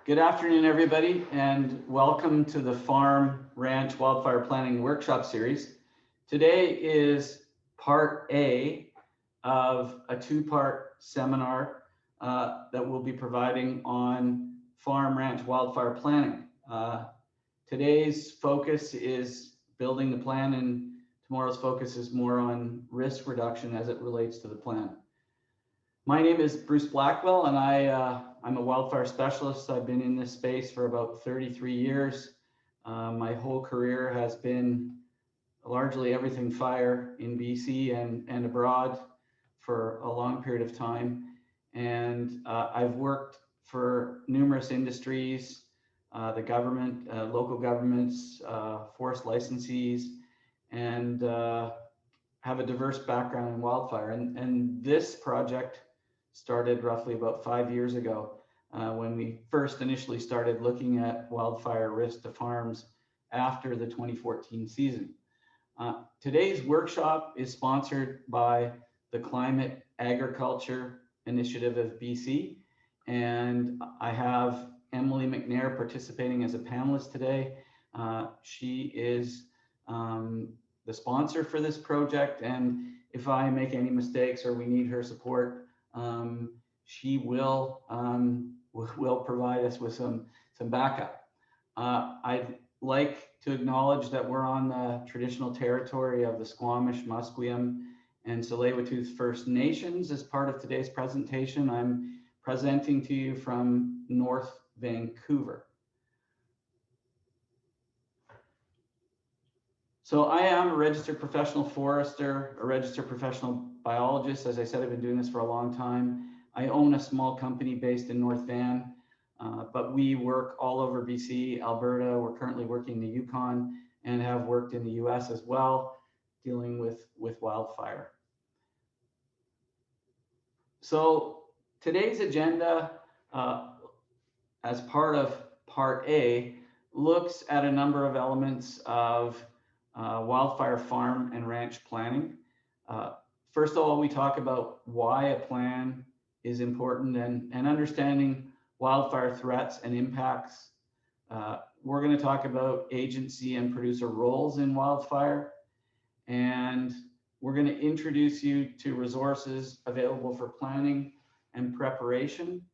Good afternoon, everybody, and welcome to the Farm Ranch Wildfire Planning Workshop Series. Today is part A of a two-part seminar that we'll be providing on farm ranch wildfire planning. Today's focus is building the plan, and tomorrow's focus is more on risk reduction as it relates to the plan. My name is Bruce Blackwell, and I'm a wildfire specialist. I've been in this space for about 33 years. My whole career has been largely everything fire in BC and abroad for a long period of time. And I've worked for numerous industries, the government, local governments, forest licensees, and have a diverse background in wildfire. And this project started roughly about 5 years ago when we first initially started looking at wildfire risk to farms after the 2014 season. Today's workshop is sponsored by the Climate Agriculture Initiative of BC, and I have Emily McNair participating as a panelist today. She is the sponsor for this project, and if I make any mistakes or we need her support, she will provide us with some backup. I'd like to acknowledge that we're on the traditional territory of the Squamish, Musqueam, and Tsleil-Waututh First Nations. As part of today's presentation, I'm presenting to you from North Vancouver. So I am a registered professional forester, a registered professional biologist. As I said, I've been doing this for a long time. I own a small company based in North Van, but we work all over BC, Alberta. We're currently working in the Yukon and have worked in the US as well, dealing with wildfire. So today's agenda, as part of part A, looks at a number of elements of wildfire farm and ranch planning. First of all, we talk about why a plan is important and understanding wildfire threats and impacts. We're going to talk about agency and producer roles in wildfire, and we're going to introduce you to resources available for planning and preparation,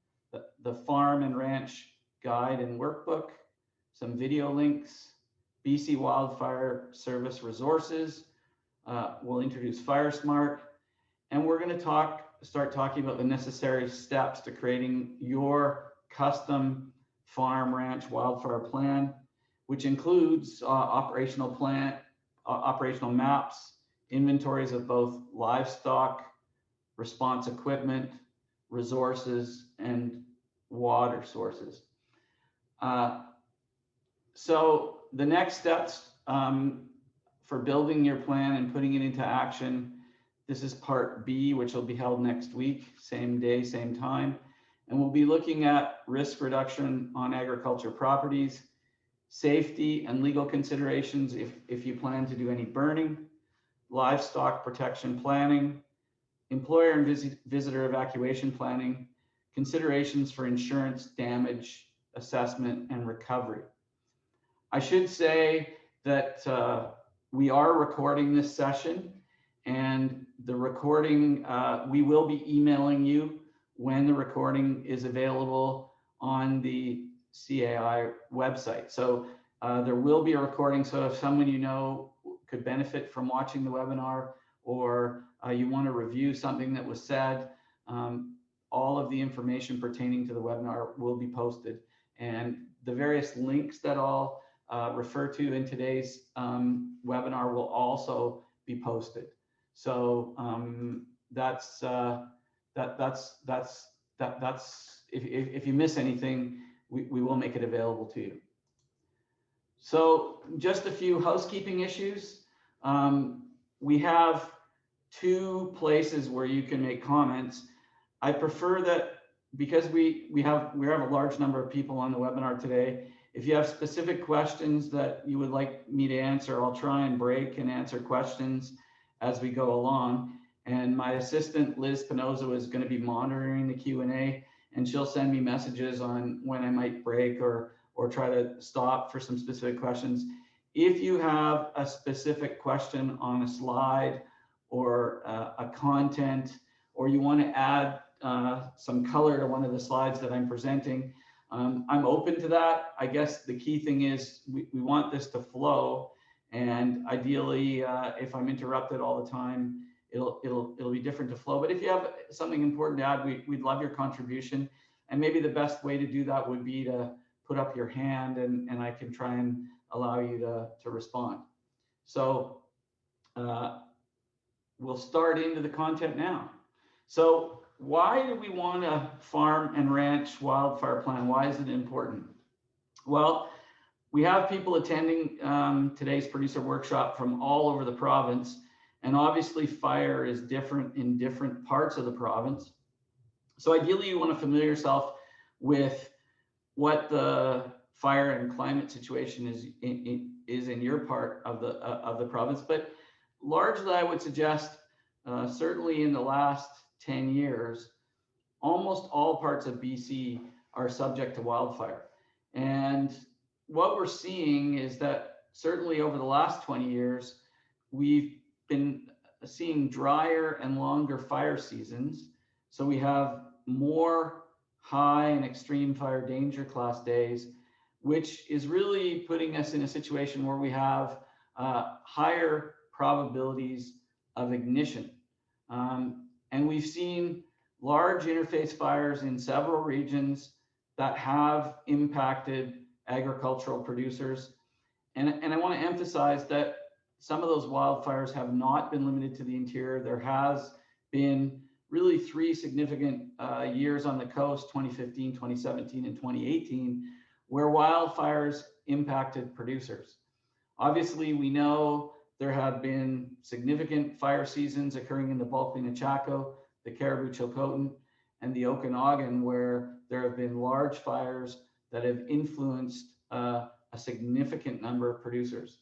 the Farm and Ranch Guide and Workbook, some video links, BC Wildfire Service resources. We'll introduce FireSmart, and we're going to start talking about the necessary steps to creating your custom farm ranch wildfire plan, which includes operational maps, inventories of both livestock, response equipment, resources, and water sources. So the next steps for building your plan and putting it into action, this is part B, which will be held next week, same day, same time. And we'll be looking at risk reduction on agriculture properties, safety and legal considerations if you plan to do any burning, livestock protection planning, employer and visitor evacuation planning, considerations for insurance damage assessment and recovery. I should say that we are recording this session, and the recording, we will be emailing you when the recording is available on the CAI website. So there will be a recording. So if someone you know could benefit from watching the webinar, or you want to review something that was said, all of the information pertaining to the webinar will be posted. And the various links that I'll refer to in today's webinar will also be posted. So that's if you miss anything, we will make it available to you. So just a few housekeeping issues. We have 2 places where you can make comments. I prefer that because we have a large number of people on the webinar today. If you have specific questions that you would like me to answer, I'll try and break and answer questions as we go along. And my assistant, Liz Pinozo, is going to be monitoring the Q&A, and she'll send me messages on when I might break or try to stop for some specific questions. If you have a specific question on a slide or a content, or you want to add some color to one of the slides that I'm presenting, I'm open to that. I guess the key thing is we want this to flow, and ideally, if I'm interrupted all the time, it'll be different to flow. But if you have something important to add, we'd love your contribution. And maybe the best way to do that would be to put up your hand, and I can try and allow you to respond. So we'll start into the content now. So why do we want a farm and ranch wildfire plan? Why is it important? Well, we have people attending today's producer workshop from all over the province, and obviously fire is different in different parts of the province. So ideally you want to familiar yourself with what the fire and climate situation is in your part of the province. But largely I would suggest, certainly in the last 10 years, almost all parts of BC are subject to wildfire. And what we're seeing is that certainly over the last 20 years, we've been seeing drier and longer fire seasons. So we have more high and extreme fire danger class days, which is really putting us in a situation where we have higher probabilities of ignition. And we've seen large interface fires in several regions that have impacted agricultural producers. And I want to emphasize that some of those wildfires have not been limited to the interior. There has been really 3 significant years on the coast, 2015, 2017, and 2018, where wildfires impacted producers. Obviously, we know there have been significant fire seasons occurring in the Bulkley-Nechako, the Caribou-Chilcotin, and the Okanagan, where there have been large fires that have influenced a significant number of producers.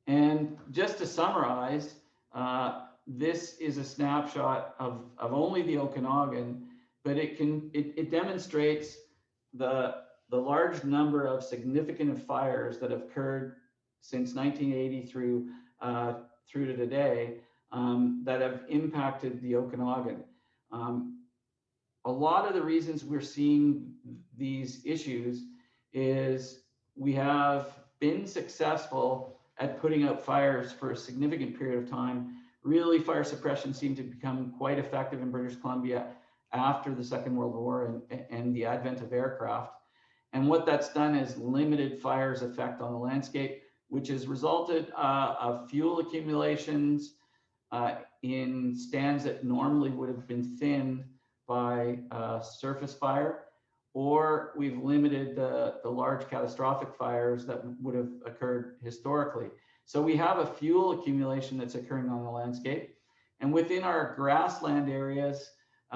And just to summarize, this is a snapshot of only the Okanagan, but it demonstrates the large number of significant fires that have occurred since 1980 through to today that have impacted the Okanagan. A lot of the reasons we're seeing these issues is we have been successful at putting out fires for a significant period of time. Really, fire suppression seemed to become quite effective in British Columbia after the Second World War and the advent of aircraft. And what that's done is limited fire's effect on the landscape, which has resulted of fuel accumulations in stands that normally would have been thinned by surface fire, or we've limited the large catastrophic fires that would have occurred historically. So we have a fuel accumulation that's occurring on the landscape. And within our grassland areas,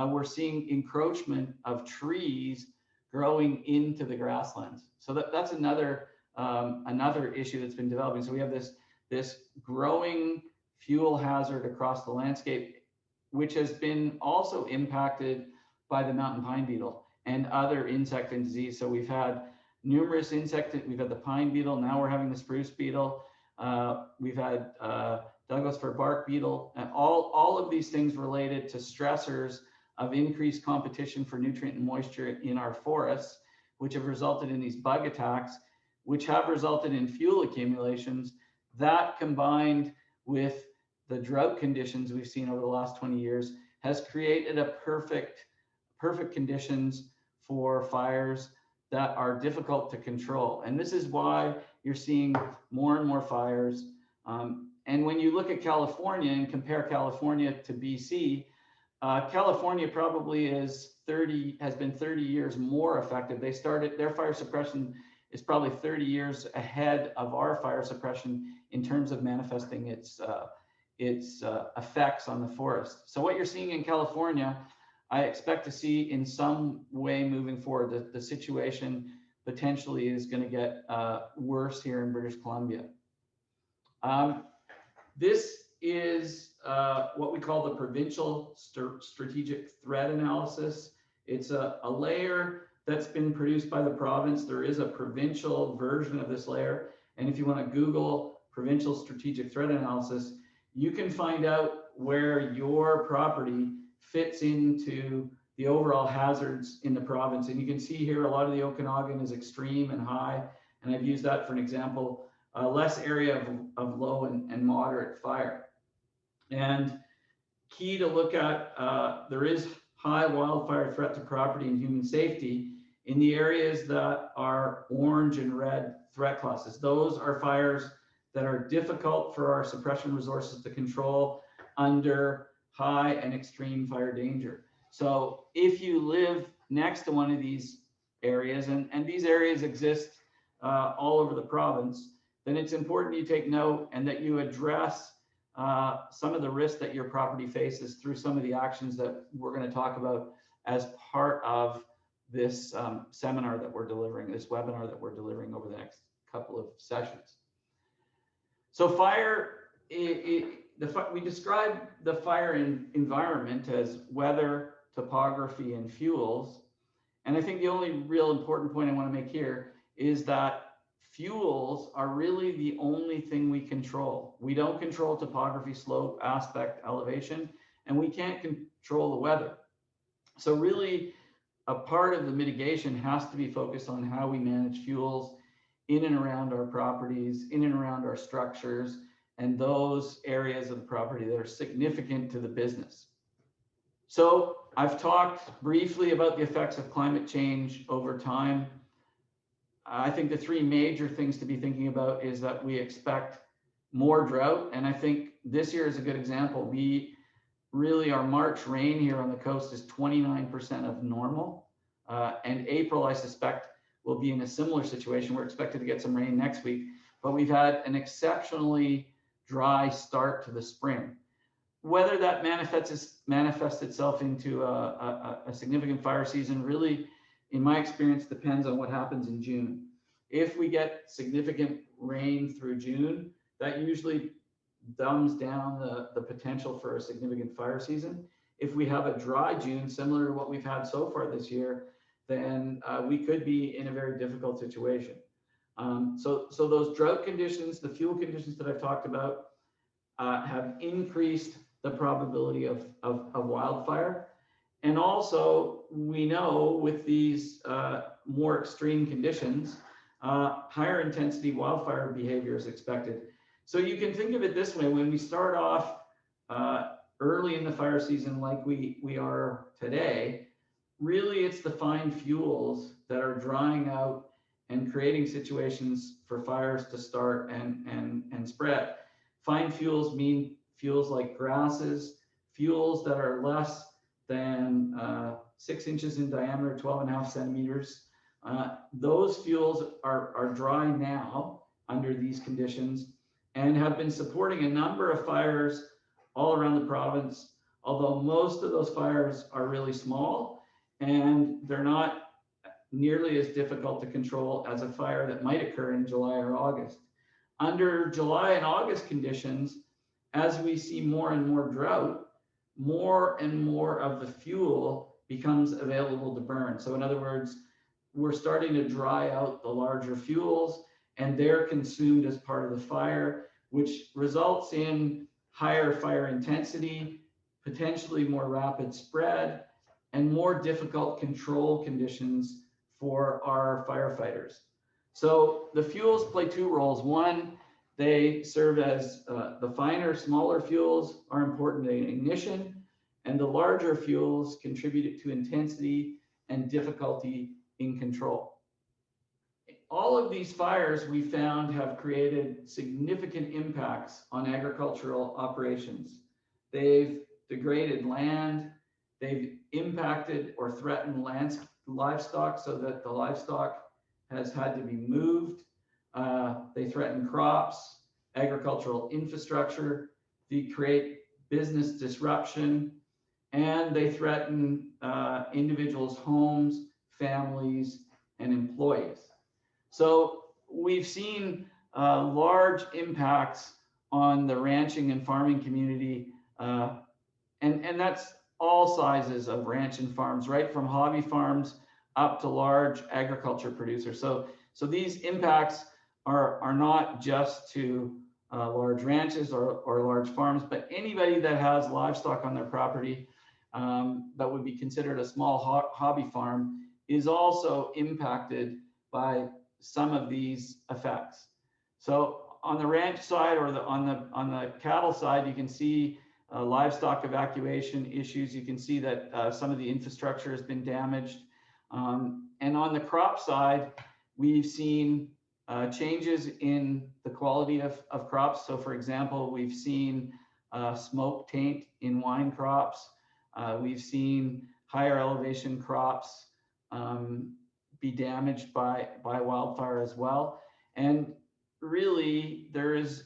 we're seeing encroachment of trees growing into the grasslands. So that's another issue that's been developing. So we have this growing fuel hazard across the landscape, which has been also impacted by the mountain pine beetle and other insect and disease. So we've had numerous insects. We've had the pine beetle. Now we're having the spruce beetle. We've had Douglas fir bark beetle, and all of these things related to stressors of increased competition for nutrient and moisture in our forests, which have resulted in these bug attacks, which have resulted in fuel accumulations. That, combined with the drought conditions we've seen over the last 20 years, has created a perfect conditions for fires that are difficult to control. And this is why you're seeing more and more fires. And when you look at California and compare California to BC, California probably has been 30 years more effective. They started, their fire suppression is probably 30 years ahead of our fire suppression in terms of manifesting its effects on the forest. So what you're seeing in California, I expect to see in some way moving forward. The situation potentially is going to get worse here in British Columbia. This is what we call the provincial strategic threat analysis. It's a layer that's been produced by the province. There is a provincial version of this layer. And if you want to Google provincial strategic threat analysis, you can find out where your property fits into the overall hazards in the province. And you can see here, a lot of the Okanagan is extreme and high. And I've used that for an example, less area of low and moderate fire. And key to look at, there is high wildfire threat to property and human safety in the areas that are orange and red threat classes. Those are fires that are difficult for our suppression resources to control under high and extreme fire danger. So if you live next to one of these areas, and these areas exist all over the province, then it's important you take note and that you address some of the risks that your property faces through some of the actions that we're going to talk about as part of this seminar that we're delivering, this webinar that we're delivering over the next couple of sessions. So fire, we describe the fire environment as weather, topography, and fuels. And I think the only real important point I want to make here is that fuels are really the only thing we control. We don't control topography, slope, aspect, elevation, and we can't control the weather. So really, a part of the mitigation has to be focused on how we manage fuels in and around our properties, in and around our structures, and those areas of the property that are significant to the business. So I've talked briefly about the effects of climate change over time. I think the three major things to be thinking about is that we expect more drought. And I think this year is a good example. Our March rain here on the coast is 29% of normal. And April, I suspect, will be in a similar situation. We're expected to get some rain next week, but we've had an exceptionally dry start to the spring. Whether that manifests itself into a significant fire season really, in my experience, depends on what happens in June. If we get significant rain through June, that usually dumbs down the potential for a significant fire season. If we have a dry June, similar to what we've had so far this year, then we could be in a very difficult situation. So those drought conditions, the fuel conditions that I've talked about, have increased the probability of wildfire. And also, we know with these more extreme conditions, higher intensity wildfire behavior is expected. So you can think of it this way: when we start off early in the fire season like we are today, really it's the fine fuels that are drying out and creating situations for fires to start and spread. Fine fuels mean fuels like grasses, fuels that are less than 6 inches in diameter, 12.5 centimeters. Those fuels are dry now under these conditions and have been supporting a number of fires all around the province, although most of those fires are really small and they're not nearly as difficult to control as a fire that might occur in July or August. Under July and August conditions, as we see more and more drought, more and more of the fuel becomes available to burn. So in other words, we're starting to dry out the larger fuels and they're consumed as part of the fire, which results in higher fire intensity, potentially more rapid spread, and more difficult control conditions for our firefighters. So the fuels play two roles. One, they serve as the finer, smaller fuels are important in ignition, and the larger fuels contribute to intensity and difficulty in control. All of these fires we found have created significant impacts on agricultural operations. They've degraded land, they've impacted or threatened livestock so that the livestock has had to be moved. They threaten crops, agricultural infrastructure, they create business disruption, and they threaten individuals' homes, families, and employees. So we've seen large impacts on the ranching and farming community, and that's all sizes of ranch and farms, right from hobby farms up to large agriculture producers. So these impacts are not just to large ranches or large farms, but anybody that has livestock on their property that would be considered a small hobby farm is also impacted by some of these effects. So on the ranch side or on the cattle side, you can see livestock evacuation issues. You can see that some of the infrastructure has been damaged. And on the crop side, we've seen changes in the quality of crops. So for example, we've seen smoke taint in wine crops. We've seen higher elevation crops be damaged by wildfire as well. And really, there is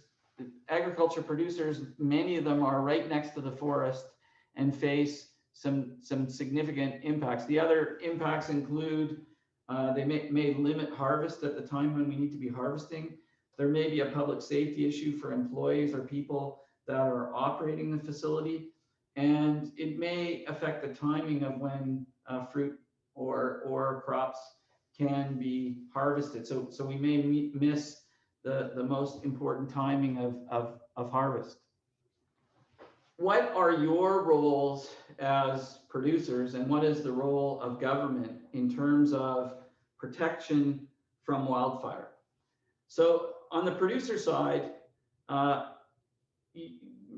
agriculture producers, many of them are right next to the forest and face some significant impacts. The other impacts include they may limit harvest at the time when we need to be harvesting. There may be a public safety issue for employees or people that are operating the facility, and it may affect the timing of when fruit or crops can be harvested. So we may miss the most important timing of harvest. What are your roles as producers, and what is the role of government in terms of protection from wildfire? So on the producer side,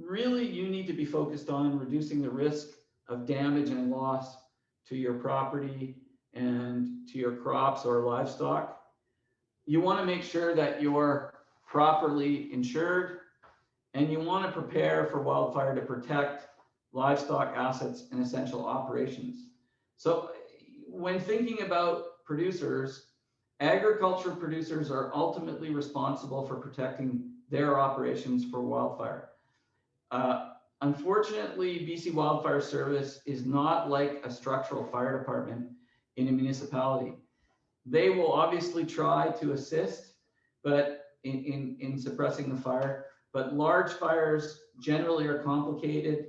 really you need to be focused on reducing the risk of damage and loss to your property and to your crops or livestock. You want to make sure that you're properly insured, and you want to prepare for wildfire to protect livestock assets and essential operations. So when thinking about producers, agriculture producers are ultimately responsible for protecting their operations for wildfire. Unfortunately, BC Wildfire Service is not like a structural fire department in a municipality. They will obviously try to assist, but in suppressing the fire, but large fires generally are complicated,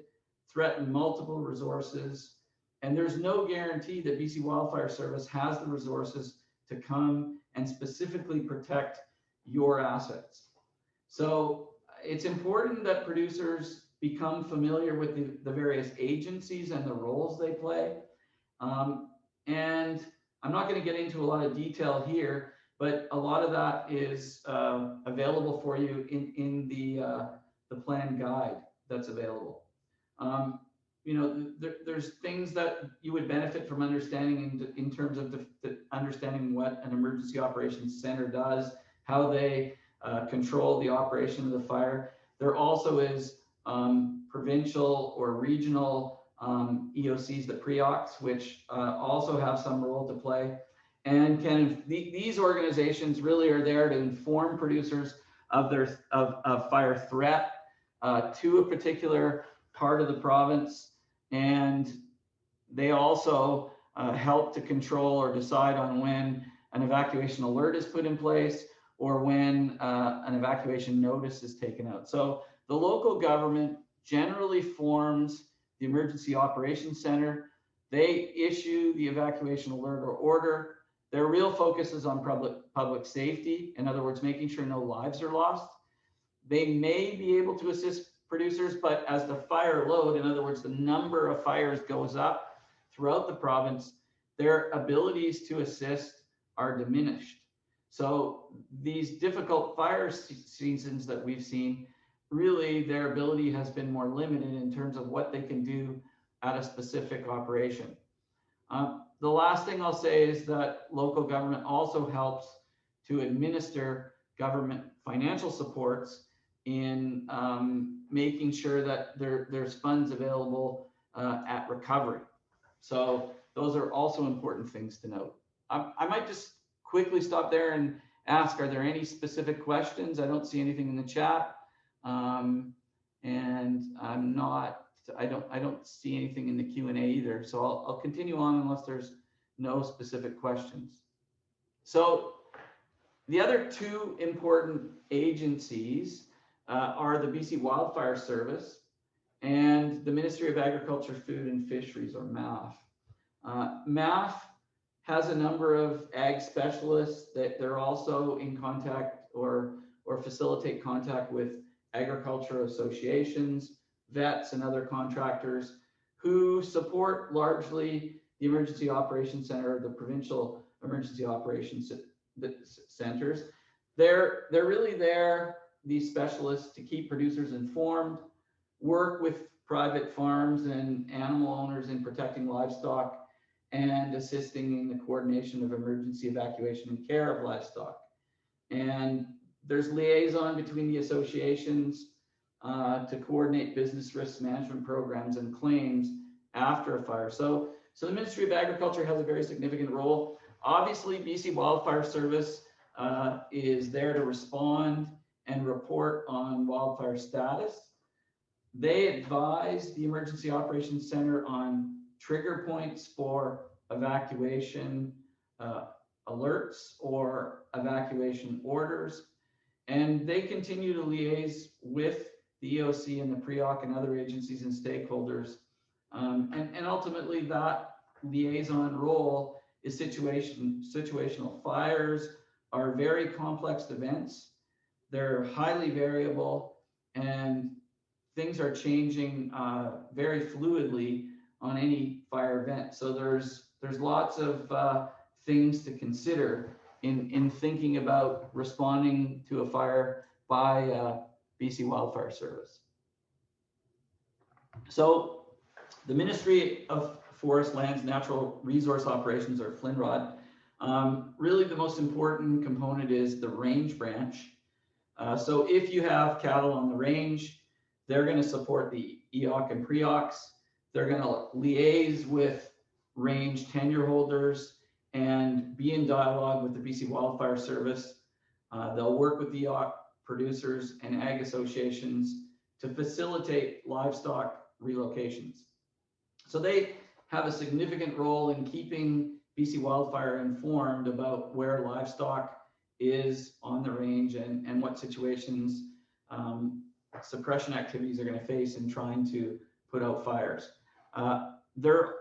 threaten multiple resources, and there's no guarantee that BC Wildfire Service has the resources to come and specifically protect your assets. So it's important that producers become familiar with the various agencies and the roles they play. And I'm not going to get into a lot of detail here, but a lot of that is available for you in the plan guide that's available. You know, there's things that you would benefit from understanding in terms of understanding what an emergency operations center does, how they control the operation of the fire. There also is provincial or regional EOCs, the PREOCs, which also have some role to play. And these organizations really are there to inform producers of fire threat to a particular part of the province, and they also help to control or decide on when an evacuation alert is put in place or when an evacuation notice is taken out. So the local government generally forms the Emergency Operations Center. They issue the evacuation alert or order. Their real focus is on public safety. In other words, making sure no lives are lost. They may be able to assist producers, but as the fire load, in other words, the number of fires goes up throughout the province, their abilities to assist are diminished. So these difficult fire seasons that we've seen, really their ability has been more limited in terms of what they can do at a specific operation. The last thing I'll say is that local government also helps to administer government financial supports in making sure that there's funds available at recovery. So those are also important things to note. I might just quickly stop there and ask, are there any specific questions? I don't see anything in the chat. And I don't see anything in the Q&A either. So I'll continue on unless there's no specific questions. So the other two important agencies are the BC Wildfire Service and the Ministry of Agriculture, Food and Fisheries, or MAF. MAF has a number of ag specialists that they're also in contact or facilitate contact with agriculture associations, vets, and other contractors who support largely the Emergency Operations Center, the provincial emergency operations centers. They're really there, these specialists, to keep producers informed, work with private farms and animal owners in protecting livestock, and assisting in the coordination of emergency evacuation and care of livestock. And there's liaison between the associations to coordinate business risk management programs and claims after a fire. So the Ministry of Agriculture has a very significant role. Obviously, BC Wildfire Service is there to respond and report on wildfire status. They advise the Emergency Operations Center on trigger points for evacuation alerts or evacuation orders. And they continue to liaise with the EOC and the PREOC and other agencies and stakeholders. And ultimately, that liaison role is situational. Fires are very complex events. They're highly variable, and things are changing very fluidly on any fire event. So there's lots of things to consider in thinking about responding to a fire by BC Wildfire Service. So the Ministry of Forest, Lands, Natural Resource Operations, or FLNROD, really the most important component is the range branch. So if you have cattle on the range, they're going to support the EOC and PREOCs. They're going to liaise with range tenure holders and be in dialogue with the BC Wildfire Service. They'll work with the EOC producers and ag associations to facilitate livestock relocations. So they have a significant role in keeping BC Wildfire informed about where livestock is on the range and what situations suppression activities are going to face in trying to put out fires. There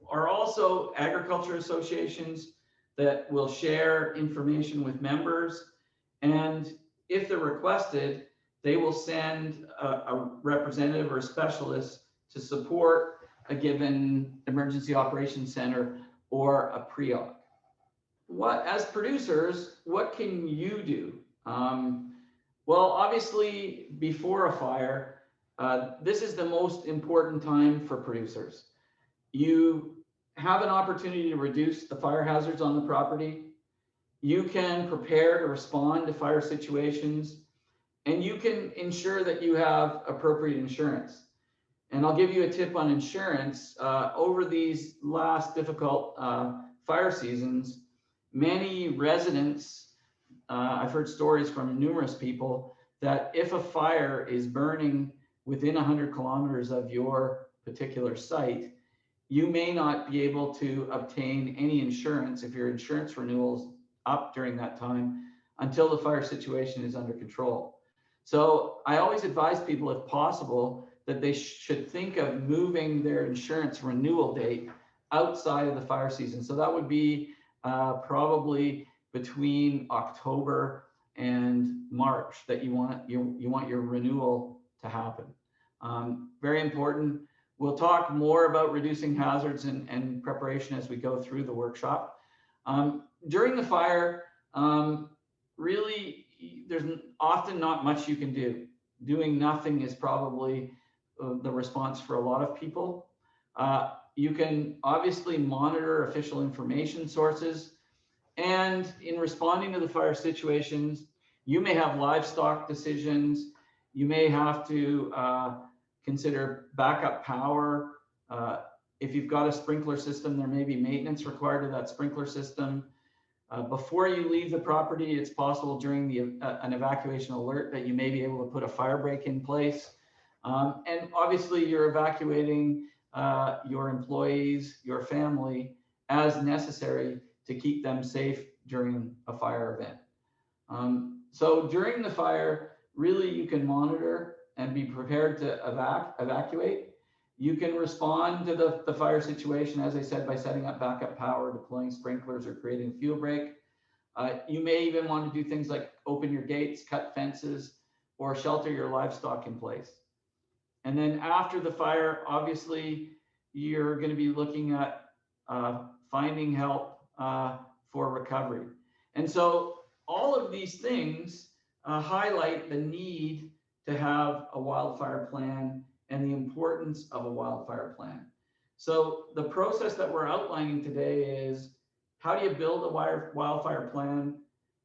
are also agriculture associations that will share information with members, and if they're requested, they will send a representative or a specialist to support a given emergency operations center or a PREOC. As producers, what can you do? Well, obviously, before a fire, this is the most important time for producers. You have an opportunity to reduce the fire hazards on the property. You can prepare to respond to fire situations, and you can ensure that you have appropriate insurance. And I'll give you a tip on insurance. Over these last difficult fire seasons, many residents, I've heard stories from numerous people that if a fire is burning within 100 kilometers of your particular site, you may not be able to obtain any insurance if your insurance renewal's up during that time until the fire situation is under control. So I always advise people, if possible, that they should think of moving their insurance renewal date outside of the fire season. So that would be probably between October and March that you want your renewal to happen. Very important. We'll talk more about reducing hazards and preparation as we go through the workshop. During the fire, really, there's often not much you can do. Doing nothing is probably the response for a lot of people. You can obviously monitor official information sources, and in responding to the fire situations, you may have livestock decisions. You may have to consider backup power. If you've got a sprinkler system, there may be maintenance required to that sprinkler system. Before you leave the property, it's possible during an evacuation alert that you may be able to put a fire break in place. And obviously you're evacuating your employees, your family, as necessary to keep them safe during a fire event. So during the fire, really you can monitor and be prepared to evacuate. You can respond to the fire situation, as I said, by setting up backup power, deploying sprinklers, or creating a fuel break. You may even want to do things like open your gates, cut fences, or shelter your livestock in place. And then after the fire, obviously, you're going to be looking at finding help for recovery. And so all of these things highlight the need to have a wildfire plan and the importance of a wildfire plan. So the process that we're outlining today is, how do you build a wildfire plan?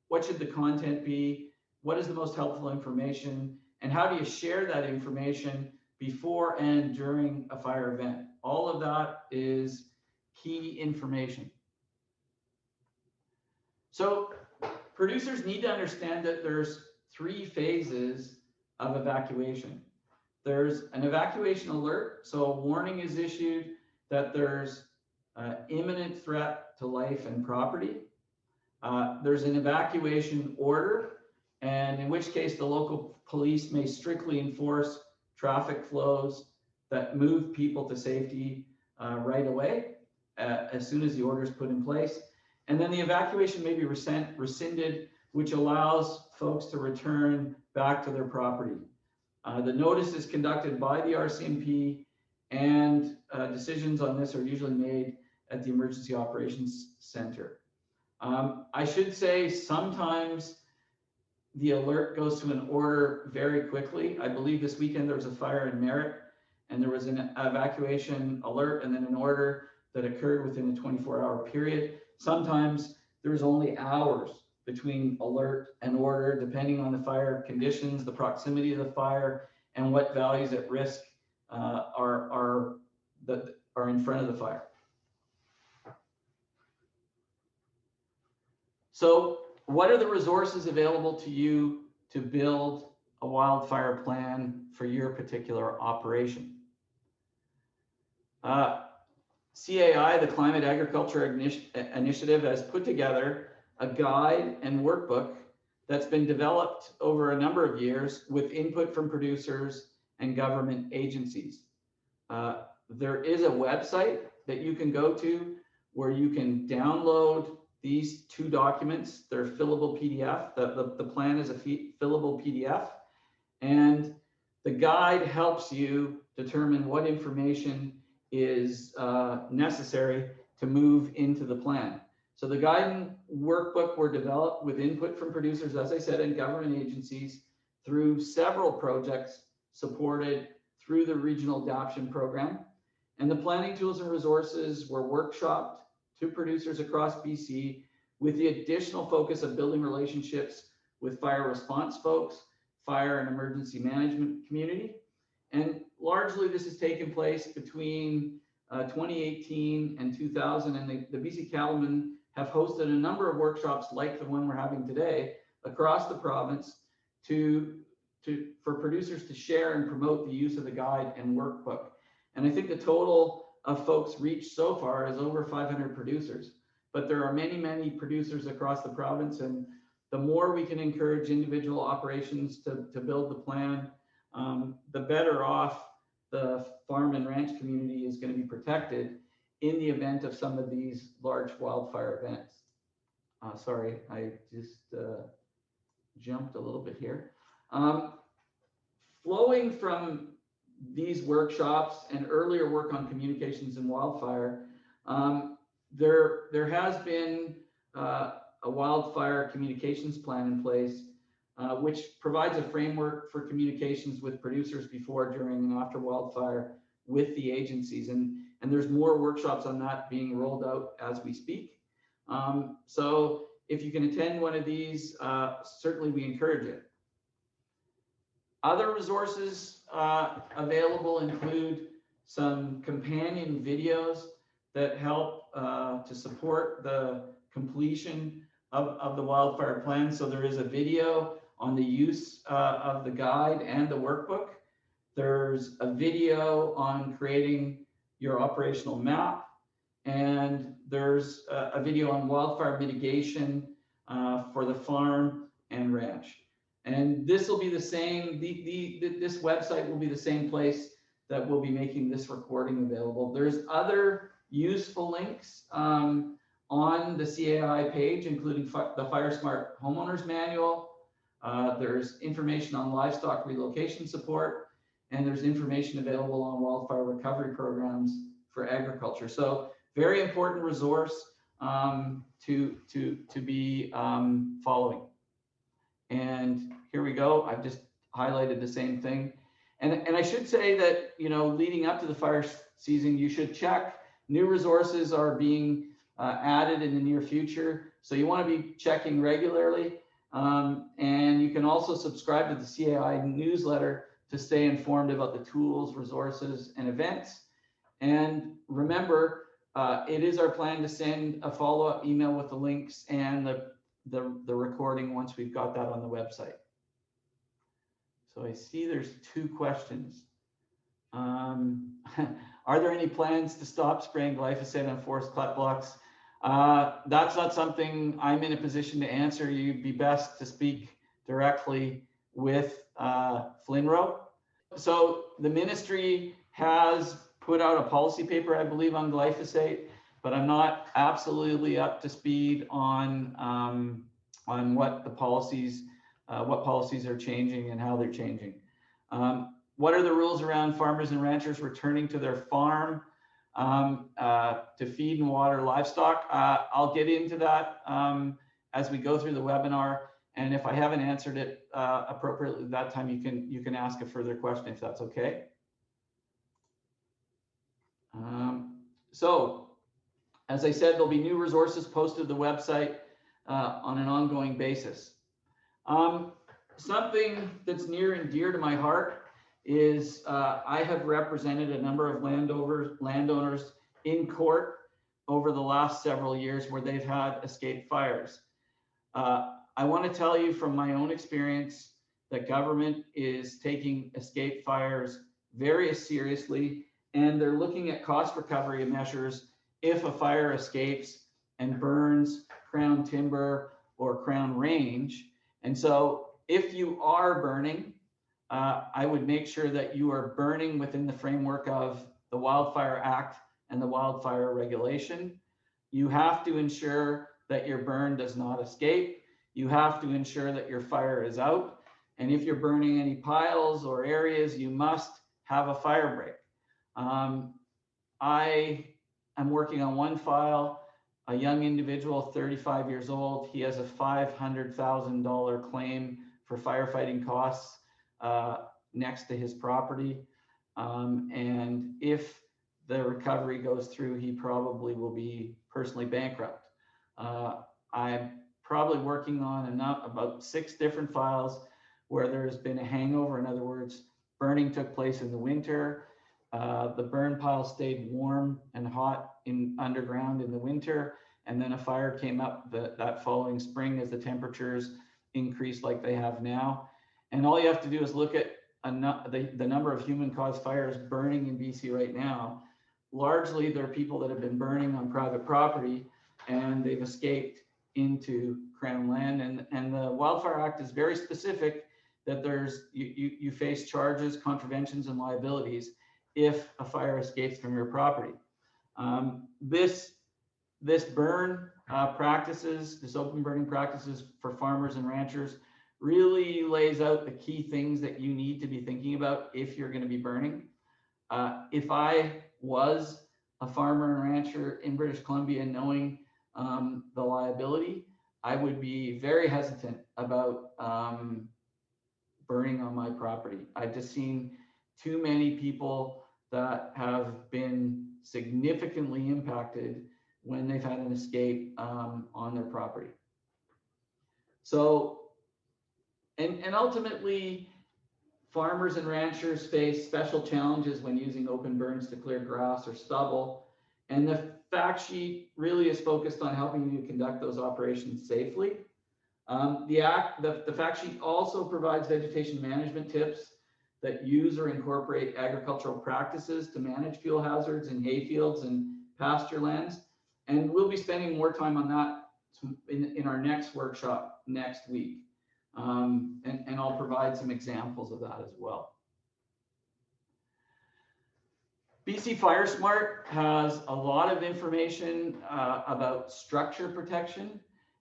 What should the content be? What is the most helpful information? And how do you share that information before and during a fire event? All of that is key information. So producers need to understand that there's 3 phases of evacuation. There's an evacuation alert, so a warning is issued that there's imminent threat to life and property. There's an evacuation order, and in which case the local police may strictly enforce traffic flows that move people to safety right away as soon as the order is put in place. And then the evacuation may be rescinded, which allows folks to return back to their property. The notice is conducted by the RCMP, and decisions on this are usually made at the Emergency Operations Center. I should say sometimes the alert goes to an order very quickly. I believe this weekend there was a fire in Merritt, and there was an evacuation alert and then an order that occurred within a 24-hour period. Sometimes there's only hours between alert and order, depending on the fire conditions, the proximity of the fire, and what values at risk are in front of the fire. So what are the resources available to you to build a wildfire plan for your particular operation? CAI, the Climate Agriculture Initiative, has put together a guide and workbook that's been developed over a number of years with input from producers and government agencies. There is a website that you can go to where you can download these 2 documents. They're fillable PDF. The plan is a fillable PDF, and the guide helps you determine what information is necessary to move into the plan. So the guide and workbook were developed with input from producers, as I said, and government agencies through several projects supported through the Regional Adoption Program. And the planning tools and resources were workshopped to producers across BC with the additional focus of building relationships with fire response folks, fire and emergency management community. And largely this has taken place between 2018 and 2000, and the BC Cattlemen have hosted a number of workshops like the one we're having today across the province for producers to share and promote the use of the guide and workbook. And I think the total of folks reached so far is over 500 producers, but there are many, many producers across the province, and the more we can encourage individual operations to build the plan, the better off the farm and ranch community is going to be protected in the event of some of these large wildfire events. Sorry, I just jumped a little bit here. Flowing from these workshops and earlier work on communications and wildfire, there has been a wildfire communications plan in place, which provides a framework for communications with producers before, during, and after wildfire with the agencies. And there's more workshops on that being rolled out as we speak. So if you can attend one of these, certainly we encourage it. Other resources available include some companion videos that help to support the completion of the wildfire plan. So there is a video on the use of the guide and the workbook. There's a video on creating your operational map, and there's a video on wildfire mitigation for the farm and ranch. And this will be the same, this website will be the same place that we'll be making this recording available. There's other useful links on the CAI page, including the Fire Smart Homeowners Manual. There's information on livestock relocation support, and there's information available on wildfire recovery programs for agriculture. So very important resource to be following. And here we go. I've just highlighted the same thing. And I should say that, you know, leading up to the fire season, you should check. New resources are being added in the near future. So you want to be checking regularly. And you can also subscribe to the CAI newsletter to stay informed about the tools, resources, and events. And remember, it is our plan to send a follow-up email with the links and the recording once we've got that on the website. So I see there's 2 questions. Are there any plans to stop spraying glyphosate on forest cut blocks? That's not something I'm in a position to answer. You'd be best to speak directly with FLNRO. So the ministry has put out a policy paper, I believe, on glyphosate, but I'm not absolutely up to speed on what the policies, what policies are changing and how they're changing. What are the rules around farmers and ranchers returning to their farm to feed and water livestock? I'll get into that as we go through the webinar. And if I haven't answered it appropriately at that time, you can ask a further question if that's okay. So, as I said, there'll be new resources posted to the website on an ongoing basis. Something that's near and dear to my heart is I have represented a number of landowners in court over the last several years where they've had escaped fires. I want to tell you from my own experience that government is taking escape fires very seriously, and they're looking at cost recovery measures if a fire escapes and burns crown timber or crown range. And so if you are burning, I would make sure that you are burning within the framework of the Wildfire Act and the Wildfire Regulation. You have to ensure that your burn does not escape. You have to ensure that your fire is out. And if you're burning any piles or areas, you must have a fire break. I am working on one file, a young individual, 35 years old. He has a $500,000 claim for firefighting costs next to his property. And if the recovery goes through, he probably will be personally bankrupt. I'm probably working on about 6 different files where there's been a hangover. In other words, burning took place in the winter. The burn pile stayed warm and hot underground in the winter, and then a fire came up that following spring as the temperatures increased like they have now. And all you have to do is look at the number of human-caused fires burning in BC right now. Largely, they're people that have been burning on private property, and they've escaped into Crown land. And the Wildfire Act is very specific that you face charges, contraventions, and liabilities if a fire escapes from your property. This burn practices, this open burning practices for farmers and ranchers really lays out the key things that you need to be thinking about if you're going to be burning. If I was a farmer and rancher in British Columbia knowing the liability, I would be very hesitant about burning on my property. I've just seen too many people that have been significantly impacted when they've had an escape on their property. So, and ultimately, farmers and ranchers face special challenges when using open burns to clear grass or stubble. And the fact sheet really is focused on helping you conduct those operations safely. The fact sheet also provides vegetation management tips that use or incorporate agricultural practices to manage fuel hazards in hayfields and pasture lands. And we'll be spending more time on that in our next workshop next week. And I'll provide some examples of that as well. BC FireSmart has a lot of information about structure protection,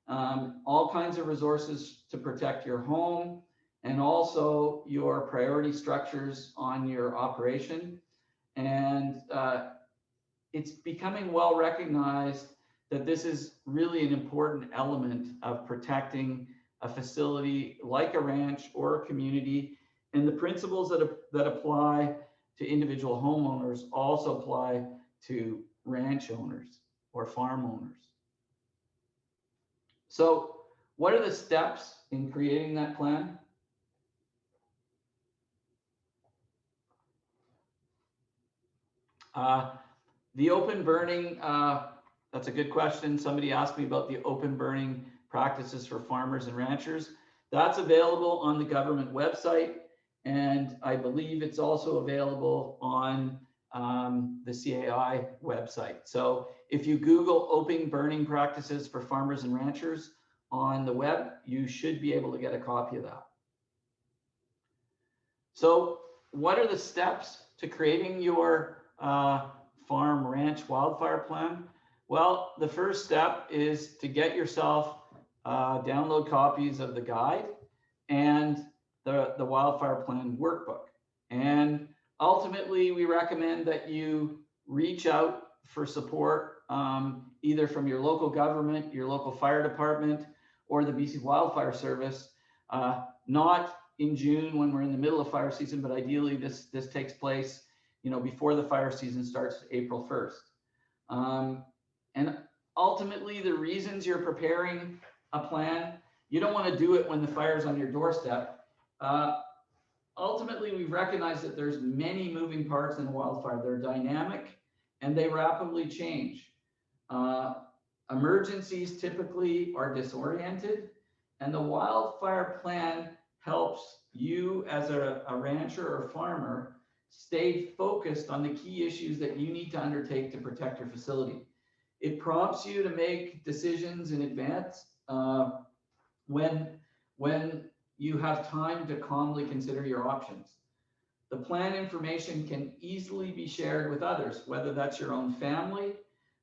all kinds of resources to protect your home, and also your priority structures on your operation. And it's becoming well recognized that this is really an important element of protecting a facility like a ranch or a community. And the principles that apply to individual homeowners also apply to ranch owners or farm owners. So what are the steps in creating that plan? The open burning, that's a good question. Somebody asked me about the open burning practices for farmers and ranchers. That's available on the government website, and I believe it's also available on the CAI website. So if you Google open burning practices for farmers and ranchers on the web, you should be able to get a copy of that. So what are the steps to creating your farm ranch wildfire plan? Well, the first step is to get yourself download copies of the guide and the wildfire plan workbook. And ultimately, we recommend that you reach out for support either from your local government, your local fire department, or the BC Wildfire Service, not in June when we're in the middle of fire season, but ideally this takes place, before the fire season starts, April 1st. And ultimately, the reasons you're preparing a plan, you don't want to do it when the fire's on your doorstep. Ultimately, we've recognized that there's many moving parts in a wildfire. They're dynamic and they rapidly change. Emergencies typically are disoriented, and the wildfire plan helps you as a rancher or farmer stay focused on the key issues that you need to undertake to protect your facility. It prompts you to make decisions in advance when you have time to calmly consider your options. The plan information can easily be shared with others, whether that's your own family,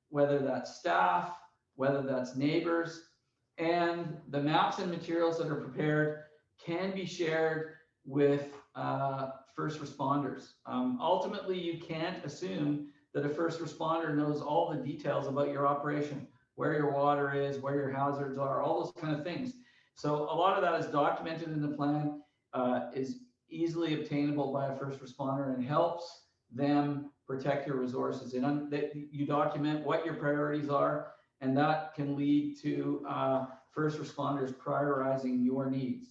whether that's staff, whether that's neighbors, and the maps and materials that are prepared can be shared with first responders. Ultimately, you can't assume that a first responder knows all the details about your operation, where your water is, where your hazards are, all those kind of things. So a lot of that is documented in the plan, is easily obtainable by a first responder, and helps them protect your resources. You document what your priorities are, and that can lead to first responders prioritizing your needs.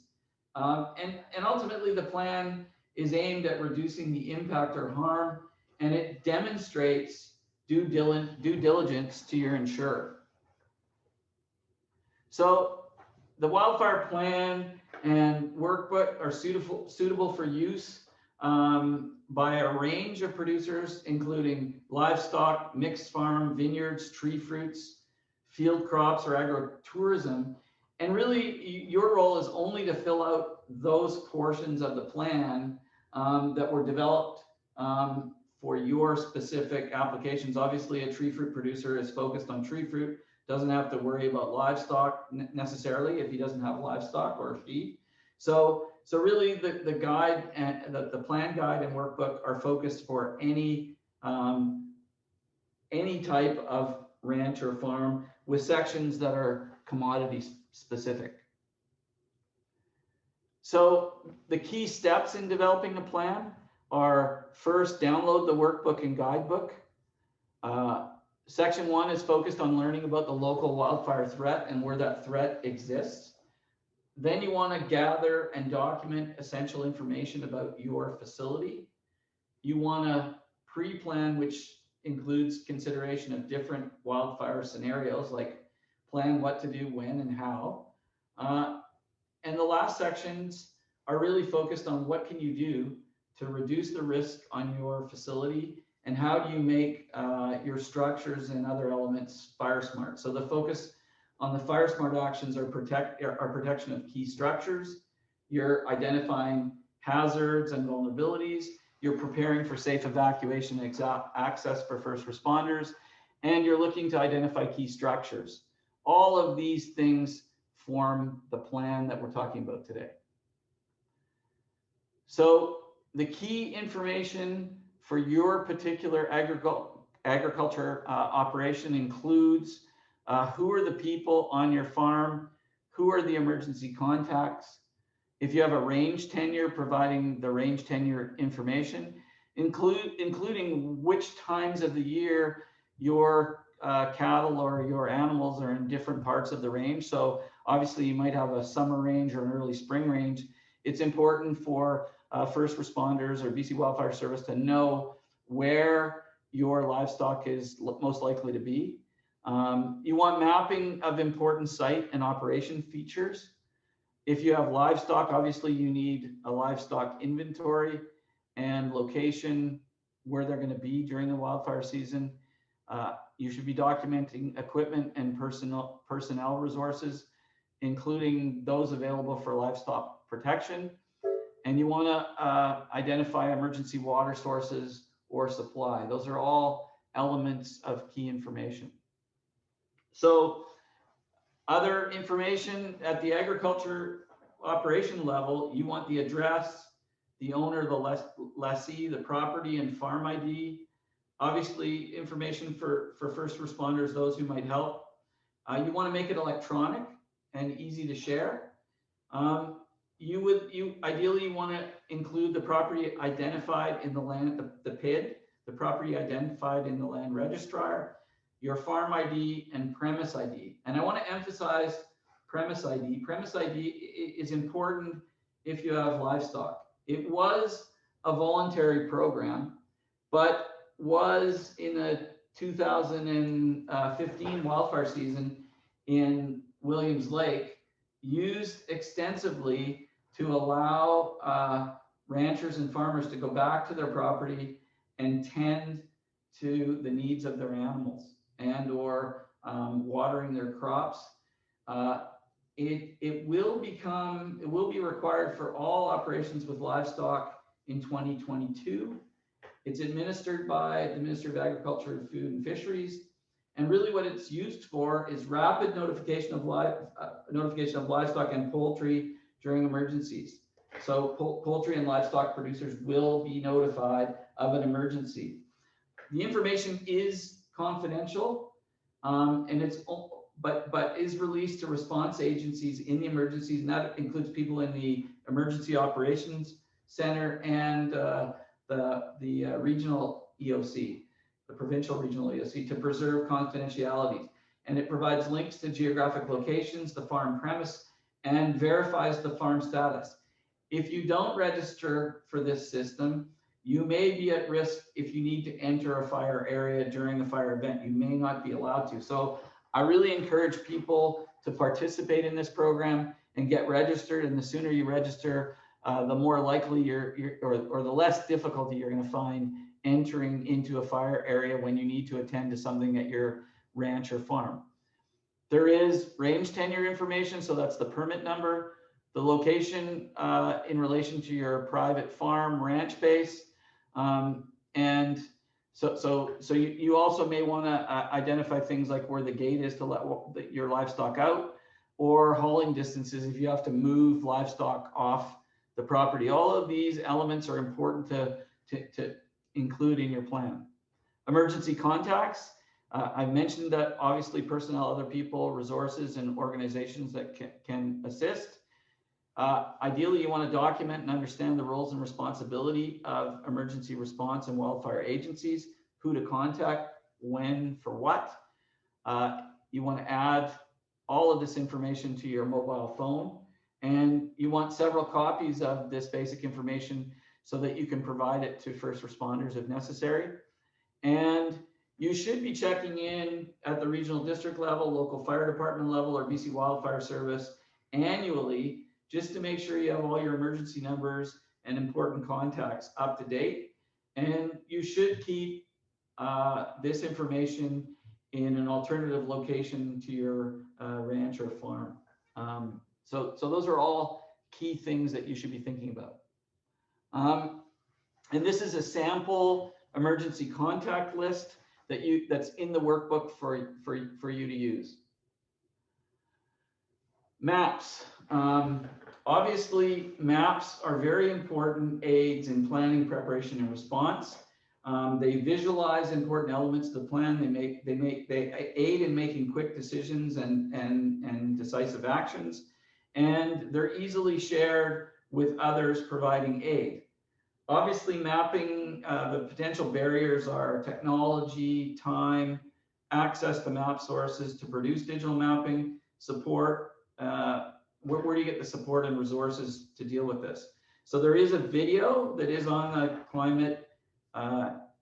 And ultimately, the plan is aimed at reducing the impact or harm, and it demonstrates due diligence to your insurer. So the wildfire plan and workbook are suitable for use by a range of producers, including livestock, mixed farm, vineyards, tree fruits, field crops, or agritourism. And really, your role is only to fill out those portions of the plan that were developed for your specific applications. Obviously, a tree fruit producer is focused on tree fruit, doesn't have to worry about livestock necessarily if he doesn't have livestock or feed. So really, the guide and the plan guide and workbook are focused for any type of ranch or farm, with sections that are commodity specific. So the key steps in developing a plan are: first, download the workbook and guidebook. Section 1 is focused on learning about the local wildfire threat and where that threat exists. Then you want to gather and document essential information about your facility. You want to pre-plan, which includes consideration of different wildfire scenarios, like plan what to do, when, and how. And the last sections are really focused on what can you do to reduce the risk on your facility, and how do you make your structures and other elements fire smart. So the focus on the fire smart actions are protection of key structures, you're identifying hazards and vulnerabilities, you're preparing for safe evacuation and access for first responders, and you're looking to identify key structures. All of these things form the plan that we're talking about today. So the key information for your particular agriculture operation includes who are the people on your farm, who are the emergency contacts. If you have a range tenure, providing the range tenure information, including which times of the year your cattle or your animals are in different parts of the range. So obviously you might have a summer range or an early spring range. It's important for first responders or BC Wildfire Service to know where your livestock is most likely to be. You want mapping of important site and operation features. If you have livestock, obviously you need a livestock inventory and location where they're going to be during the wildfire season. You should be documenting equipment and personnel resources, including those available for livestock protection. And you want to identify emergency water sources or supply. Those are all elements of key information. So other information at the agriculture operation level, you want the address, the owner, the lessee, the property and farm ID. Obviously, information for first responders, those who might help. You want to make it electronic and easy to share. You ideally want to include the property identified in the land, the PID, the property identified in the land registrar, your farm ID and premise ID. And I want to emphasize premise ID. Premise ID is important if you have livestock. It was a voluntary program, but was in a 2015 wildfire season in Williams Lake used extensively to allow ranchers and farmers to go back to their property and tend to the needs of their animals and or watering their crops. It will be required for all operations with livestock in 2022. It's administered by the Minister of Agriculture, Food and Fisheries. And really what it's used for is rapid notification of livestock and poultry during emergencies. So poultry and livestock producers will be notified of an emergency. The information is confidential, and but is released to response agencies in the emergencies, and that includes people in the Emergency Operations Center and the regional EOC, the provincial regional EOC, to preserve confidentiality. And it provides links to geographic locations, the farm premise, and verifies the farm status. If you don't register for this system, you may be at risk if you need to enter a fire area during a fire event. You may not be allowed to. So I really encourage people to participate in this program and get registered. And the sooner you register, the more likely or the less difficulty you're going to find entering into a fire area when you need to attend to something at your ranch or farm. There is range tenure information, so that's the permit number, the location in relation to your private farm ranch base, and so you also may want to identify things like where the gate is to let your livestock out, or hauling distances if you have to move livestock off the property. All of these elements are important to include in your plan. Emergency contacts. I mentioned that obviously personnel, other people, resources, and organizations that can assist. Ideally, you want to document and understand the roles and responsibility of emergency response and wildfire agencies, who to contact, when, for what. You want to add all of this information to your mobile phone, and you want several copies of this basic information so that you can provide it to first responders if necessary. And you should be checking in at the regional district level, local fire department level, or BC Wildfire Service annually, just to make sure you have all your emergency numbers and important contacts up to date. And you should keep this information in an alternative location to your ranch or farm. So those are all key things that you should be thinking about. And this is a sample emergency contact list that's in the workbook for you to use. Maps. Obviously, maps are very important aids in planning, preparation, and response. They visualize important elements of the plan. They aid in making quick decisions and decisive actions, and they're easily shared with others providing aid. Obviously, mapping, the potential barriers are technology, time, access to map sources to produce digital mapping, support. Where do you get the support and resources to deal with this? So there is a video that is on the Climate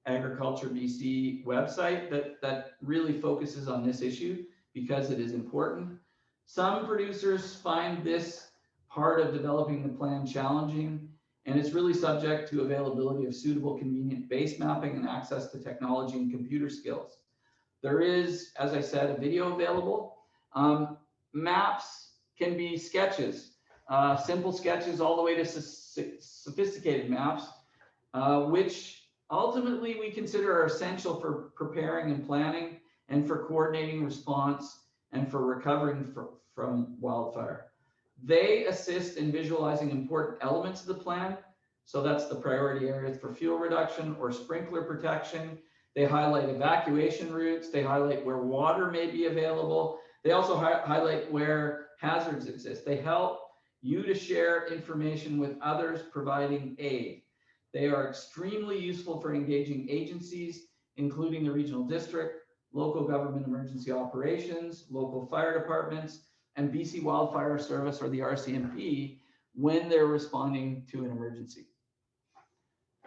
Agriculture BC website that really focuses on this issue because it is important. Some producers find this part of developing the plan challenging, and it's really subject to availability of suitable, convenient base mapping and access to technology and computer skills. There is, as I said, a video available. Maps can be sketches, simple sketches all the way to sophisticated maps, which ultimately we consider are essential for preparing and planning and for coordinating response and for recovering from wildfire. They assist in visualizing important elements of the plan. So that's the priority areas for fuel reduction or sprinkler protection. They highlight evacuation routes. They highlight where water may be available. They also highlight where hazards exist. They help you to share information with others providing aid. They are extremely useful for engaging agencies, including the regional district, local government emergency operations, local fire departments, and BC Wildfire Service, or the RCMP, when they're responding to an emergency.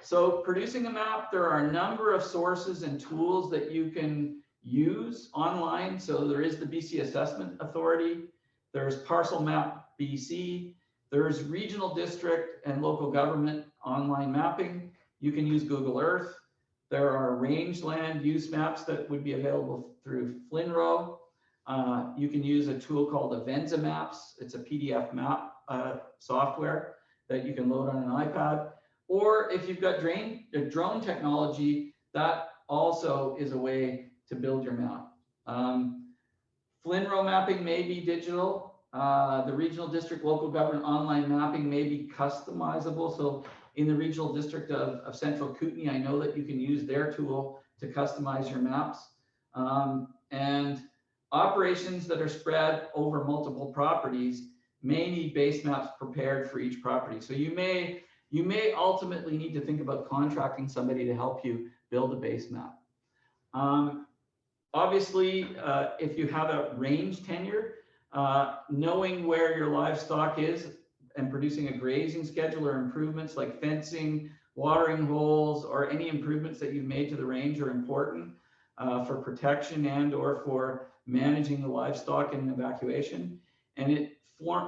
So producing a map, there are a number of sources and tools that you can use online. So there is the BC Assessment Authority, there's Parcel Map BC, there's regional district and local government online mapping. You can use Google Earth. There are rangeland use maps that would be available through Flinro. You can use a tool called Avenza Maps. It's a PDF map software that you can load on an iPad. Or if you've got drone technology, that also is a way to build your map. Flinro mapping may be digital. The regional district local government online mapping may be customizable. So in the regional district of Central Kootenay, I know that you can use their tool to customize your maps. And operations that are spread over multiple properties may need base maps prepared for each property. So you may ultimately need to think about contracting somebody to help you build a base map. Obviously, if you have a range tenure, knowing where your livestock is and producing a grazing schedule or improvements like fencing, watering holes, or any improvements that you've made to the range are important for protection and or for managing the livestock and evacuation. And it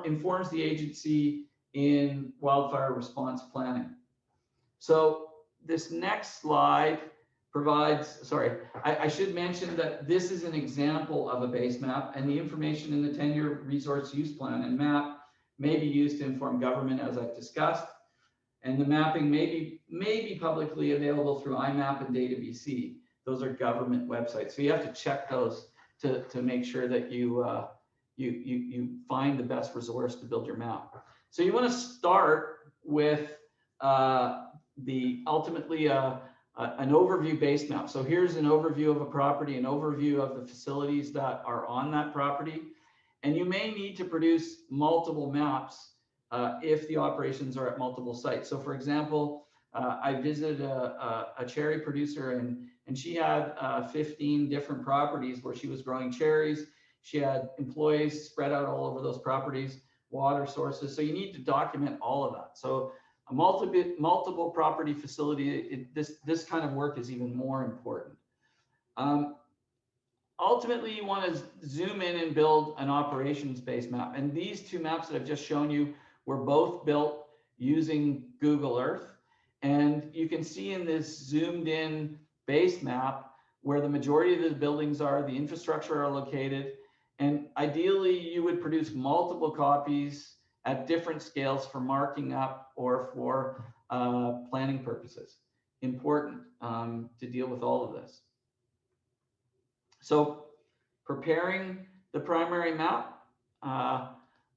informs the agency in wildfire response planning. So this next slide provides, I should mention that this is an example of a base map, and the information in the 10-year resource use plan and map may be used to inform government, as I've discussed, and the mapping may be publicly available through IMAP and DataBC. Those are government websites, so you have to check those to make sure that you find the best resource to build your map. So you want to start with ultimately an overview base map. So here's an overview of a property, an overview of the facilities that are on that property. And you may need to produce multiple maps if the operations are at multiple sites. So for example, I visited a cherry producer and she had 15 different properties where she was growing cherries. She had employees spread out all over those properties, water sources. So you need to document all of that. So a multiple property facility, this kind of work is even more important. Ultimately, you want to zoom in and build an operations-based map. And these two maps that I've just shown you were both built using Google Earth. And you can see in this zoomed in base map where the majority of the buildings are, the infrastructure are located. And ideally, you would produce multiple copies at different scales for marking up or for planning purposes. Important to deal with all of this. So preparing the primary map,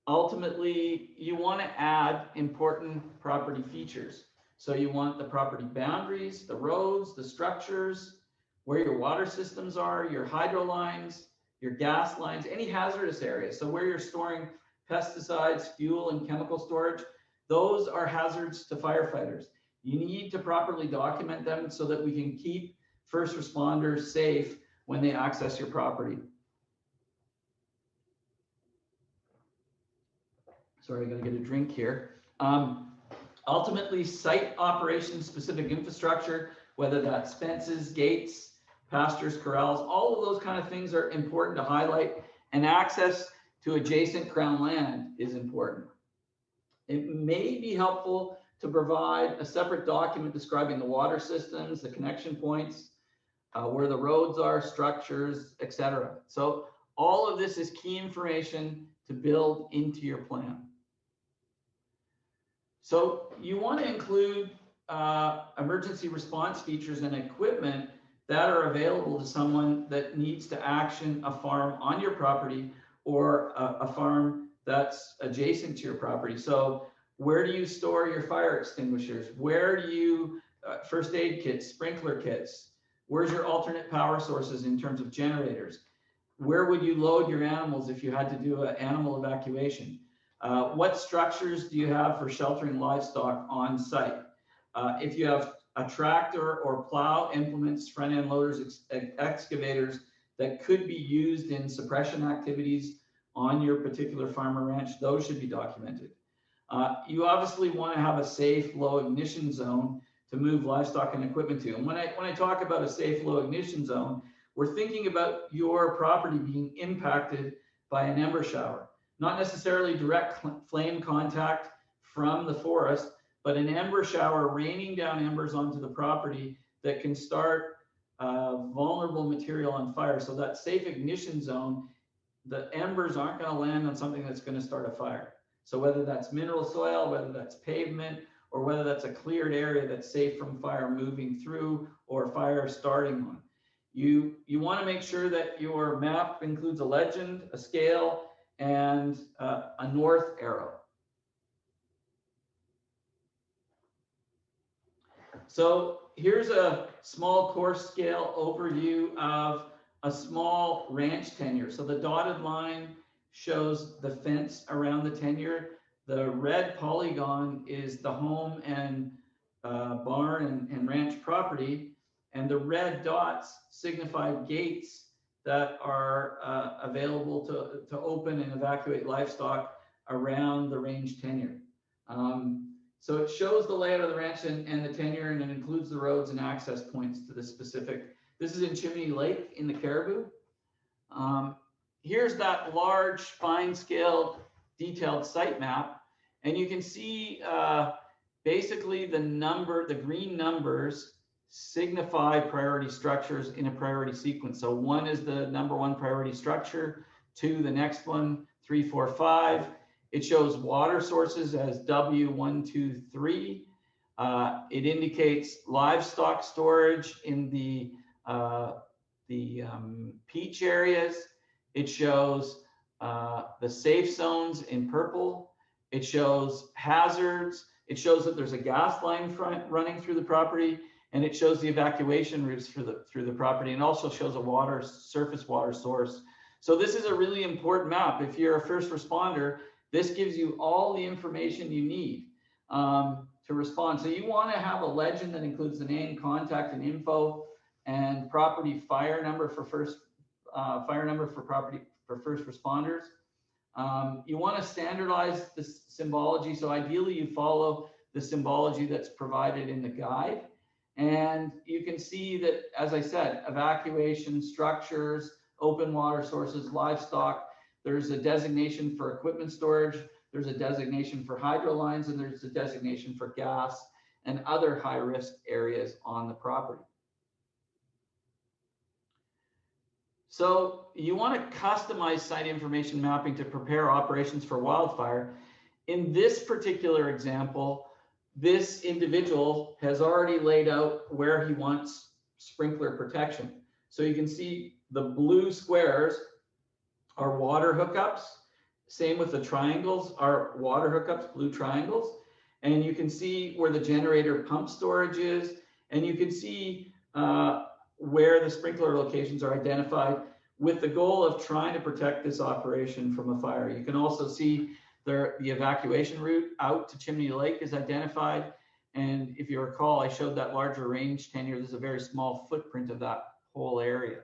ultimately you want to add important property features. So you want the property boundaries, the roads, the structures, where your water systems are, your hydro lines, your gas lines, any hazardous areas. So where you're storing pesticides, fuel, and chemical storage, those are hazards to firefighters. You need to properly document them so that we can keep first responders safe when they access your property. Sorry, I gotta get a drink here. Ultimately, site operations specific infrastructure, whether that's fences, gates, pastures, corrals, all of those kind of things are important to highlight, and access to adjacent crown land is important. It may be helpful to provide a separate document describing the water systems, the connection points, where the roads are, structures, etc. So all of this is key information to build into your plan. So you want to include emergency response features and equipment that are available to someone that needs to action a farm on your property or a farm that's adjacent to your property. So where do you store your fire extinguishers? Where do you, first aid kits, sprinkler kits? Where's your alternate power sources in terms of generators? Where would you load your animals if you had to do an animal evacuation? What structures do you have for sheltering livestock on site? If you have a tractor or plow implements, front end loaders, excavators that could be used in suppression activities on your particular farm or ranch, those should be documented. You obviously want to have a safe, low ignition zone to move livestock and equipment to. And when I talk about a safe, low ignition zone, we're thinking about your property being impacted by an ember shower. Not necessarily direct flame contact from the forest, but an ember shower raining down embers onto the property that can start vulnerable material on fire. So that safe ignition zone, the embers aren't going to land on something that's going to start a fire. So whether that's mineral soil, whether that's pavement, or whether that's a cleared area that's safe from fire moving through or fire starting on. You want to make sure that your map includes a legend, a scale, and a north arrow. So here's a small course scale overview of a small ranch tenure. So the dotted line shows the fence around the tenure. The red polygon is the home and barn and ranch property. And the red dots signify gates that are available to open and evacuate livestock around the range tenure. So it shows the layout of the ranch and the tenure, and it includes the roads and access points to the specific. This is in Chimney Lake in the Caribou. Here's that large, fine-scale, detailed site map, and you can see basically the green numbers signify priority structures in a priority sequence. So 1 is the number 1 priority structure, 2 the next one, 3, 4, 5. It shows water sources as W, 1, 2, 3. It indicates livestock storage in the peach areas. It shows the safe zones in purple. It shows hazards. It shows that there's a gas line running through the property, and it shows the evacuation routes through the property, and also shows a surface water source. So this is a really important map. If you're a first responder, this gives you all the information you need to respond. So you want to have a legend that includes the name, contact, and info, and property fire number for first responders. You want to standardize the symbology. So ideally you follow the symbology that's provided in the guide. And you can see that, as I said, evacuation, structures, open water sources, livestock, there's a designation for equipment storage, there's a designation for hydro lines, and there's a designation for gas and other high-risk areas on the property. So you want to customize site information mapping to prepare operations for wildfire. In this particular example, this individual has already laid out where he wants sprinkler protection. So you can see the blue squares are water hookups. Same with the triangles are water hookups, blue triangles. And you can see where the generator pump storage is. And you can see where the sprinkler locations are identified with the goal of trying to protect this operation from a fire. You can also see the evacuation route out to Chimney Lake is identified. And if you recall, I showed that larger range tenure. This is a very small footprint of that whole area.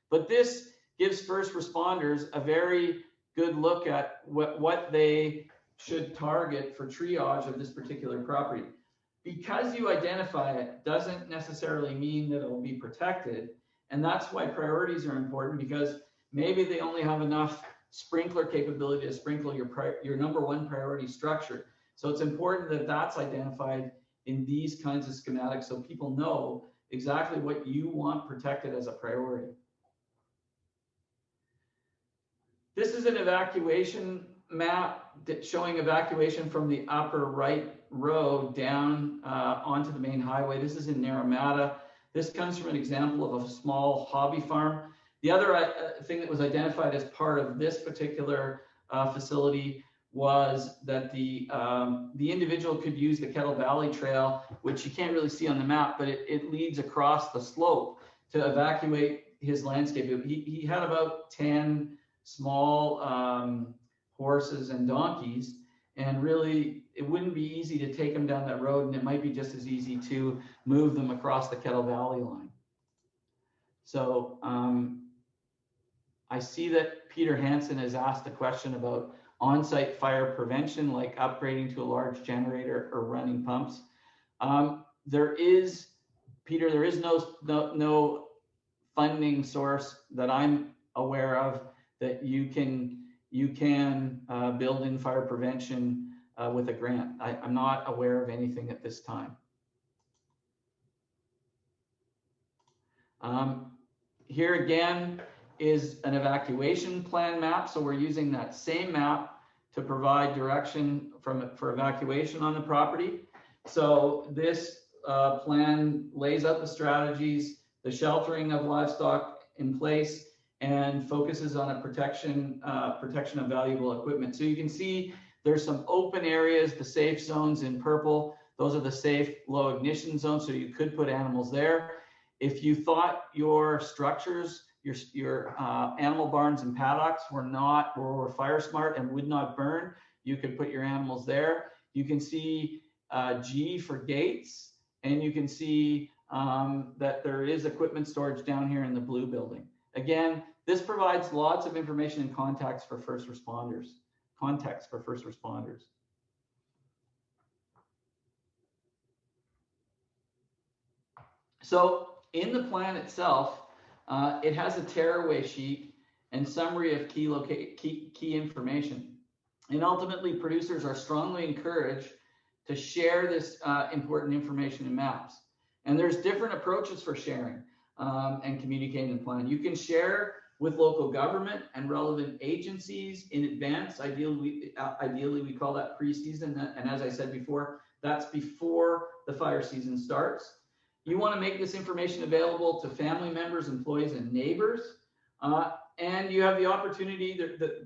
But this gives first responders a very good look at what they should target for triage of this particular property. Because you identify it doesn't necessarily mean that it will be protected. And that's why priorities are important, because maybe they only have enough sprinkler capability to sprinkle your number one priority structure. So it's important that that's identified in these kinds of schematics so people know exactly what you want protected as a priority. This is an evacuation map showing evacuation from the upper right road down onto the main highway. This is in Naramata. This comes from an example of a small hobby farm. The other thing that was identified as part of this particular facility was that the individual could use the Kettle Valley Trail, which you can't really see on the map, but it leads across the slope to evacuate his landscape. He had about 10 small horses and donkeys, and really it wouldn't be easy to take them down that road, and it might be just as easy to move them across the Kettle Valley line. So I see that Peter Hansen has asked a question about on-site fire prevention, like upgrading to a large generator or running pumps. There is no funding source that I'm aware of that you can build in fire prevention with a grant. I'm not aware of anything at this time. Here again is an evacuation plan map. So we're using that same map to provide direction for evacuation on the property. So this plan lays out the strategies, the sheltering of livestock in place, and focuses on a protection of valuable equipment. So you can see there's some open areas, the safe zones in purple. Those are the safe low ignition zones, so you could put animals there. If you thought your structures, your animal barns and paddocks were fire smart and would not burn, you could put your animals there. You can see G for gates, and you can see that there is equipment storage down here in the blue building. Again, this provides lots of information and context for first responders. So in the plan itself, it has a tearaway sheet and summary of key information. And ultimately, producers are strongly encouraged to share this important information in maps. And there's different approaches for sharing and communicating the plan. You can share with local government and relevant agencies in advance. Ideally, we call that pre-season. And as I said before, that's before the fire season starts. You want to make this information available to family members, employees, and neighbors. And you have the opportunity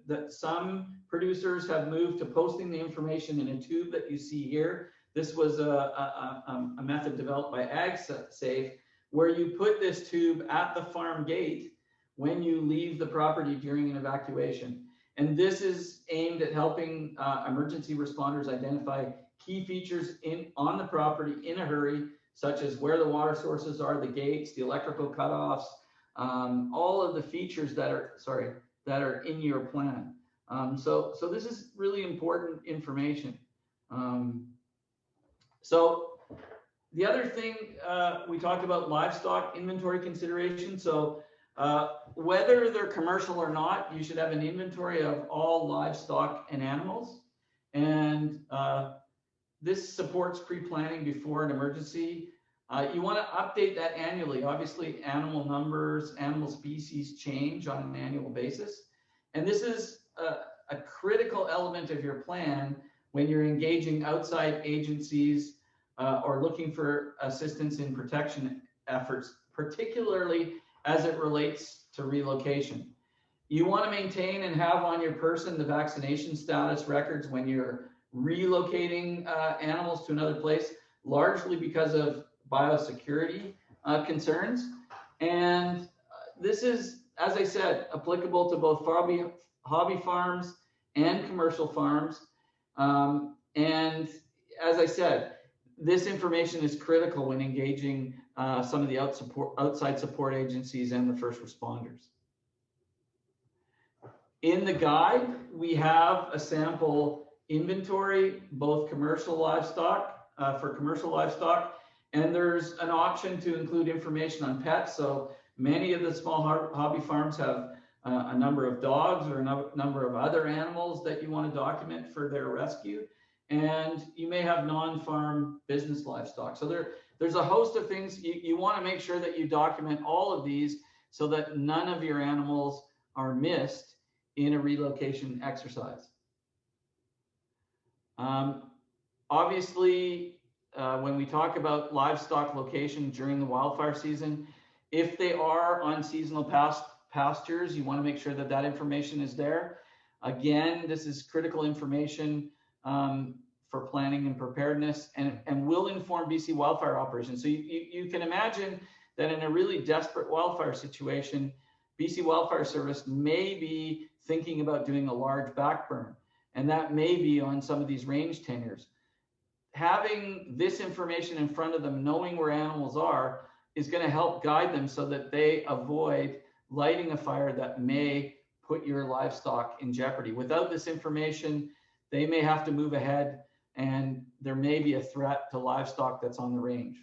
that some producers have moved to posting the information in a tube that you see here. This was a method developed by AgSafe, where you put this tube at the farm gate when you leave the property during an evacuation. And this is aimed at helping emergency responders identify key features on the property in a hurry, such as where the water sources are, the gates, the electrical cutoffs, all of the features that are in your plan. So this is really important information. So the other thing, we talked about livestock inventory consideration. So whether they're commercial or not, you should have an inventory of all livestock and animals. And this supports pre-planning before an emergency. You want to update that annually. Obviously, animal numbers, animal species change on an annual basis. And this is a critical element of your plan when you're engaging outside agencies or looking for assistance in protection efforts, particularly as it relates to relocation. You want to maintain and have on your person the vaccination status records when you're relocating animals to another place, largely because of biosecurity concerns. And this is, as I said, applicable to both hobby farms and commercial farms. And as I said, this information is critical when engaging some of the outside support agencies and the first responders. In the guide, we have a sample inventory, both commercial livestock, for commercial livestock, and there's an option to include information on pets. So many of the small hobby farms have a number of dogs or a number of other animals that you want to document for their rescue. And you may have non-farm business livestock. So there's a host of things. You want to make sure that you document all of these so that none of your animals are missed in a relocation exercise. Obviously, when we talk about livestock location during the wildfire season, if they are on seasonal pastures, you want to make sure that that information is there. Again, this is critical information for planning and preparedness, and will inform BC wildfire operations. So you can imagine that in a really desperate wildfire situation, BC Wildfire Service may be thinking about doing a large backburn, and that may be on some of these range tenures. Having this information in front of them, knowing where animals are, is going to help guide them so that they avoid lighting a fire that may put your livestock in jeopardy. Without this information, they may have to move ahead, and there may be a threat to livestock that's on the range.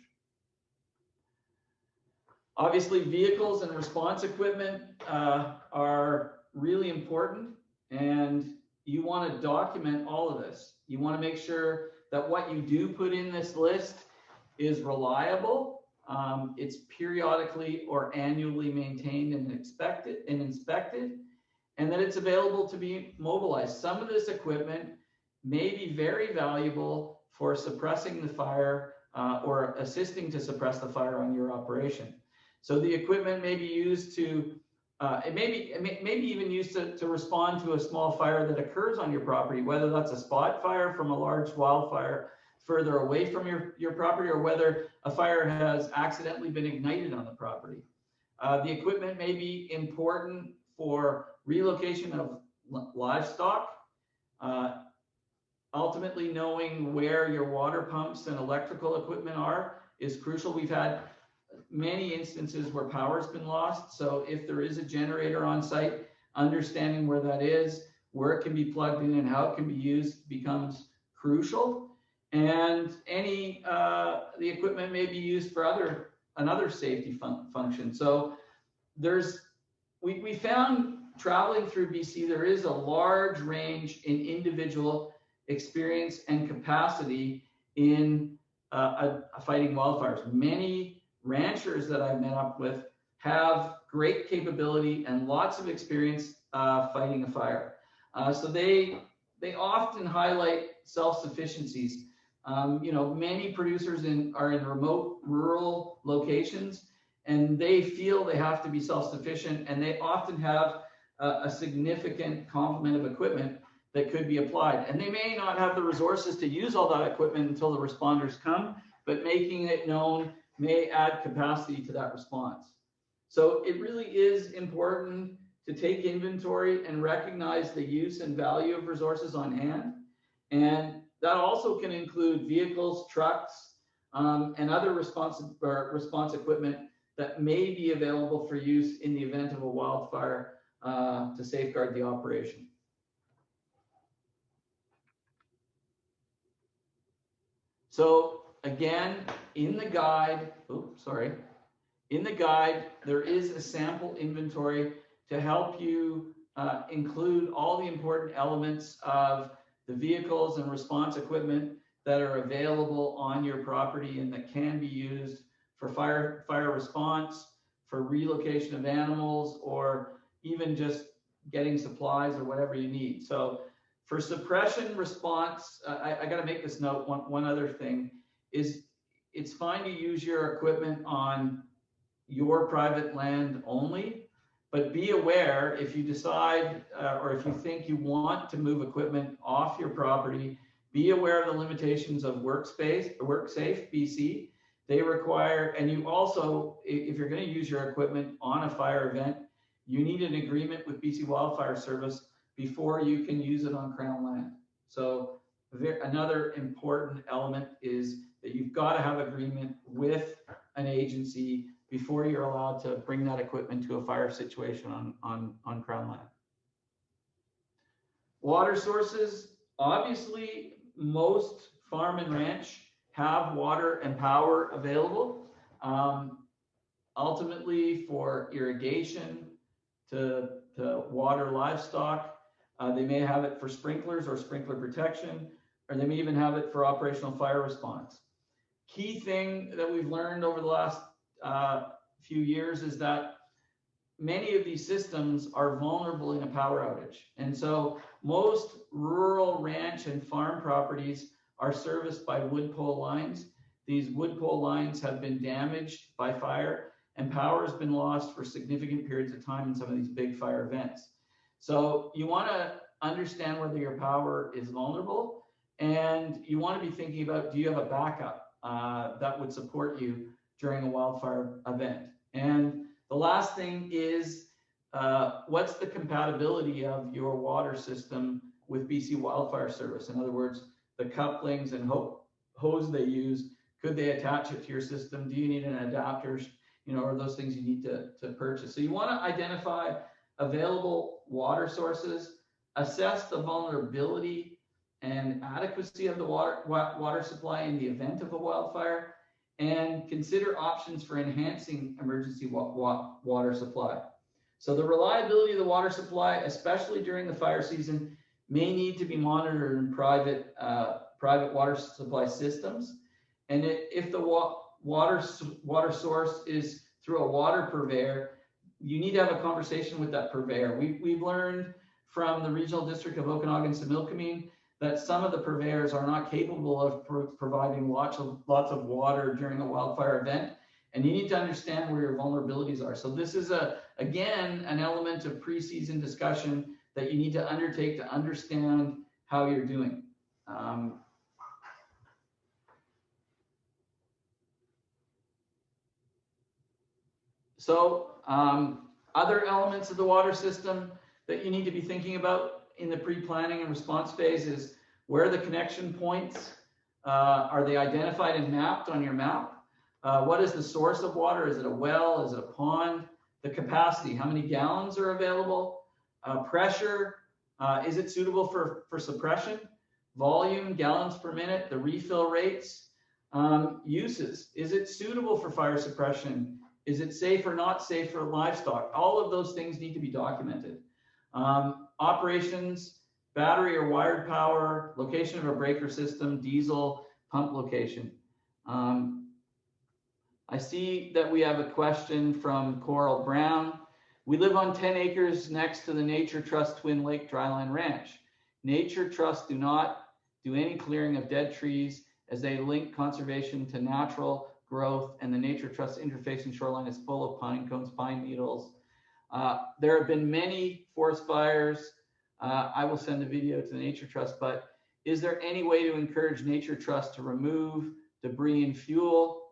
Obviously, vehicles and response equipment are really important, and you want to document all of this. You want to make sure that what you do put in this list is reliable, it's periodically or annually maintained and inspected, and that it's available to be mobilized. Some of this equipment may be very valuable for suppressing the fire or assisting to suppress the fire on your operation. So the equipment may be used to, it may be even used to respond to a small fire that occurs on your property, whether that's a spot fire from a large wildfire further away from your property, or whether a fire has accidentally been ignited on the property. The equipment may be important for relocation of livestock. Ultimately, knowing where your water pumps and electrical equipment are is crucial. We've had many instances where power's been lost. So if there is a generator on site, understanding where that is, where it can be plugged in and how it can be used becomes crucial. And the equipment may be used for another safety function. So we found traveling through BC, there is a large range in individual experience and capacity in fighting wildfires. Many ranchers that I've met up with have great capability and lots of experience fighting a fire. So they often highlight self-sufficiencies. Many producers are in remote rural locations, and they feel they have to be self-sufficient, and they often have a significant complement of equipment that could be applied. And they may not have the resources to use all that equipment until the responders come, but making it known may add capacity to that response. So it really is important to take inventory and recognize the use and value of resources on hand. And that also can include vehicles, trucks, and other response equipment that may be available for use in the event of a wildfire to safeguard the operation. So again, in the guide, there is a sample inventory to help you include all the important elements of the vehicles and response equipment that are available on your property and that can be used for fire response, for relocation of animals, or even just getting supplies or whatever you need. So For suppression response, I got to make this note. One other thing is it's fine to use your equipment on your private land only, but be aware if you decide or if you think you want to move equipment off your property, be aware of the limitations of WorkSafe BC. They require, and you also, if you're going to use your equipment on a fire event, you need an agreement with BC Wildfire Service before you can use it on Crown land. So another important element is that you've got to have agreement with an agency before you're allowed to bring that equipment to a fire situation on Crown land. Water sources, obviously most farm and ranch have water and power available. Ultimately for irrigation, to water livestock, they may have it for sprinklers or sprinkler protection, or they may even have it for operational fire response. Key thing that we've learned over the last few years is that many of these systems are vulnerable in a power outage. And so most rural ranch and farm properties are serviced by wood pole lines. These wood pole lines have been damaged by fire, and power has been lost for significant periods of time in some of these big fire events. So you want to understand whether your power is vulnerable, and you want to be thinking about, do you have a backup that would support you during a wildfire event? And the last thing is, what's the compatibility of your water system with BC Wildfire Service? In other words, the couplings and hose they use, could they attach it to your system? Do you need an adapter? You know, or those things you need to purchase. So you want to identify available water sources, assess the vulnerability and adequacy of the water supply in the event of a wildfire, and consider options for enhancing emergency water supply. So the reliability of the water supply, especially during the fire season, may need to be monitored in private water supply systems. And if the water source is through a water purveyor, you need to have a conversation with that purveyor. We've learned from the Regional District of Okanagan-Similkameen that some of the purveyors are not capable of providing lots of water during a wildfire event, and you need to understand where your vulnerabilities are. So this is again an element of pre-season discussion that you need to undertake to understand how you're doing. Other elements of the water system that you need to be thinking about in the pre-planning and response phase is, where are the connection points? Are they identified and mapped on your map? What is the source of water? Is it a well? Is it a pond? The capacity, how many gallons are available? Pressure, is it suitable for suppression? Volume, gallons per minute, the refill rates. Uses, is it suitable for fire suppression? Is it safe or not safe for livestock? All of those things need to be documented. Operations, battery or wired power, location of a breaker system, diesel, pump location. I see that we have a question from Coral Brown. We live on 10 acres next to the Nature Trust Twin Lake Dryland Ranch. Nature Trust do not do any clearing of dead trees, as they link conservation to natural growth, and the Nature Trust interfacing shoreline is full of pine cones, pine needles. There have been many forest fires. I will send a video to the Nature Trust, but is there any way to encourage Nature Trust to remove debris and fuel?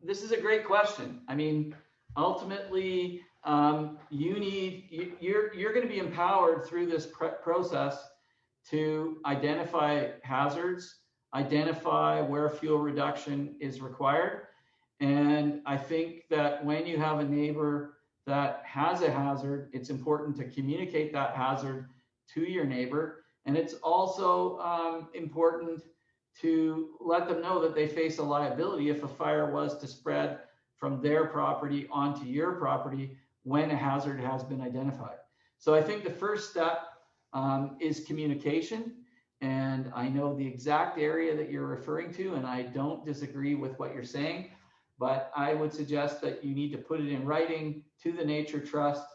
This is a great question. I mean, ultimately, you're going to be empowered through this process to identify hazards, identify where fuel reduction is required. And I think that when you have a neighbor that has a hazard, it's important to communicate that hazard to your neighbor. And it's also important to let them know that they face a liability if a fire was to spread from their property onto your property when a hazard has been identified. So I think the first step is communication. And I know the exact area that you're referring to, and I don't disagree with what you're saying, but I would suggest that you need to put it in writing to the Nature Trust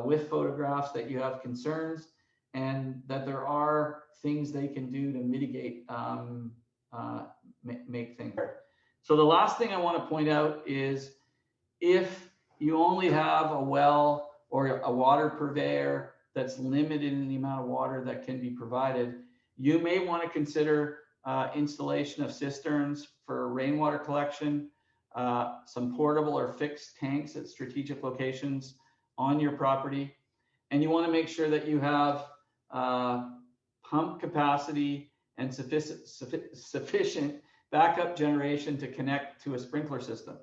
with photographs that you have concerns, and that there are things they can do to mitigate, make things better. So the last thing I want to point out is if you only have a well or a water purveyor that's limited in the amount of water that can be provided, you may want to consider installation of cisterns for rainwater collection, some portable or fixed tanks at strategic locations on your property. And you want to make sure that you have pump capacity and sufficient backup generation to connect to a sprinkler system.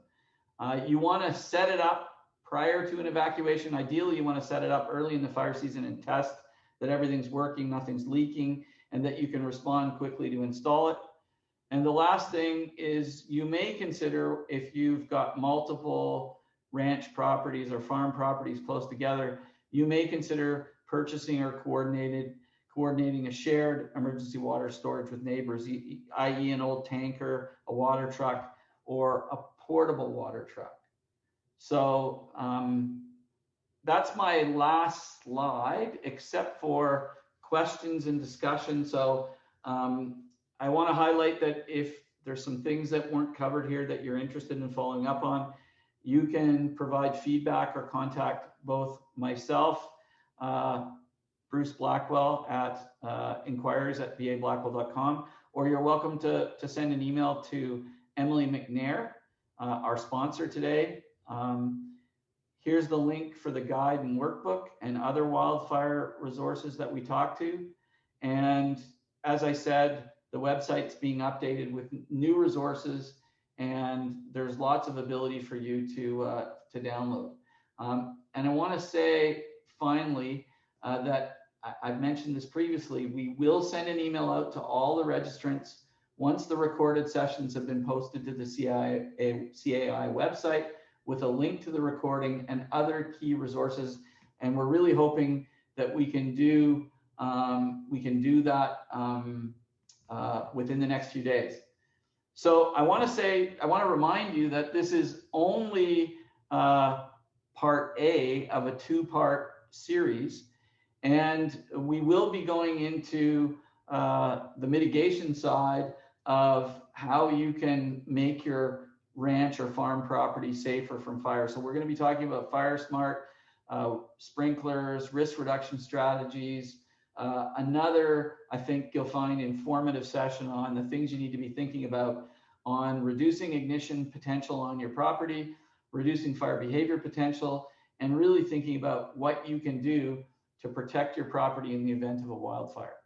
You want to set it up prior to an evacuation. Ideally, you want to set it up early in the fire season and test that everything's working, nothing's leaking, and that you can respond quickly to install it. And the last thing is you may consider, if you've got multiple ranch properties or farm properties close together, you may consider purchasing or coordinating a shared emergency water storage with neighbors, i.e. an old tanker, a water truck, or a portable water truck. So that's my last slide, except for questions and discussion. So I want to highlight that if there's some things that weren't covered here that you're interested in following up on, you can provide feedback or contact both myself, Bruce Blackwell at inquiries@vablackwell.com, or you're welcome to send an email to Emily McNair, our sponsor today. Here's the link for the guide and workbook and other wildfire resources that we talked to. And as I said, the website's being updated with new resources, and there's lots of ability for you to download. And I want to say finally that I've mentioned this previously, we will send an email out to all the registrants once the recorded sessions have been posted to the CAI website with a link to the recording and other key resources. And we're really hoping that we can do that within the next few days. So I want to remind you that this is only part A of a two-part series, and we will be going into the mitigation side of how you can make your ranch or farm property safer from fire. So we're going to be talking about fire smart sprinklers, risk reduction strategies. Another, I think you'll find, informative session on the things you need to be thinking about on reducing ignition potential on your property, reducing fire behavior potential, and really thinking about what you can do to protect your property in the event of a wildfire.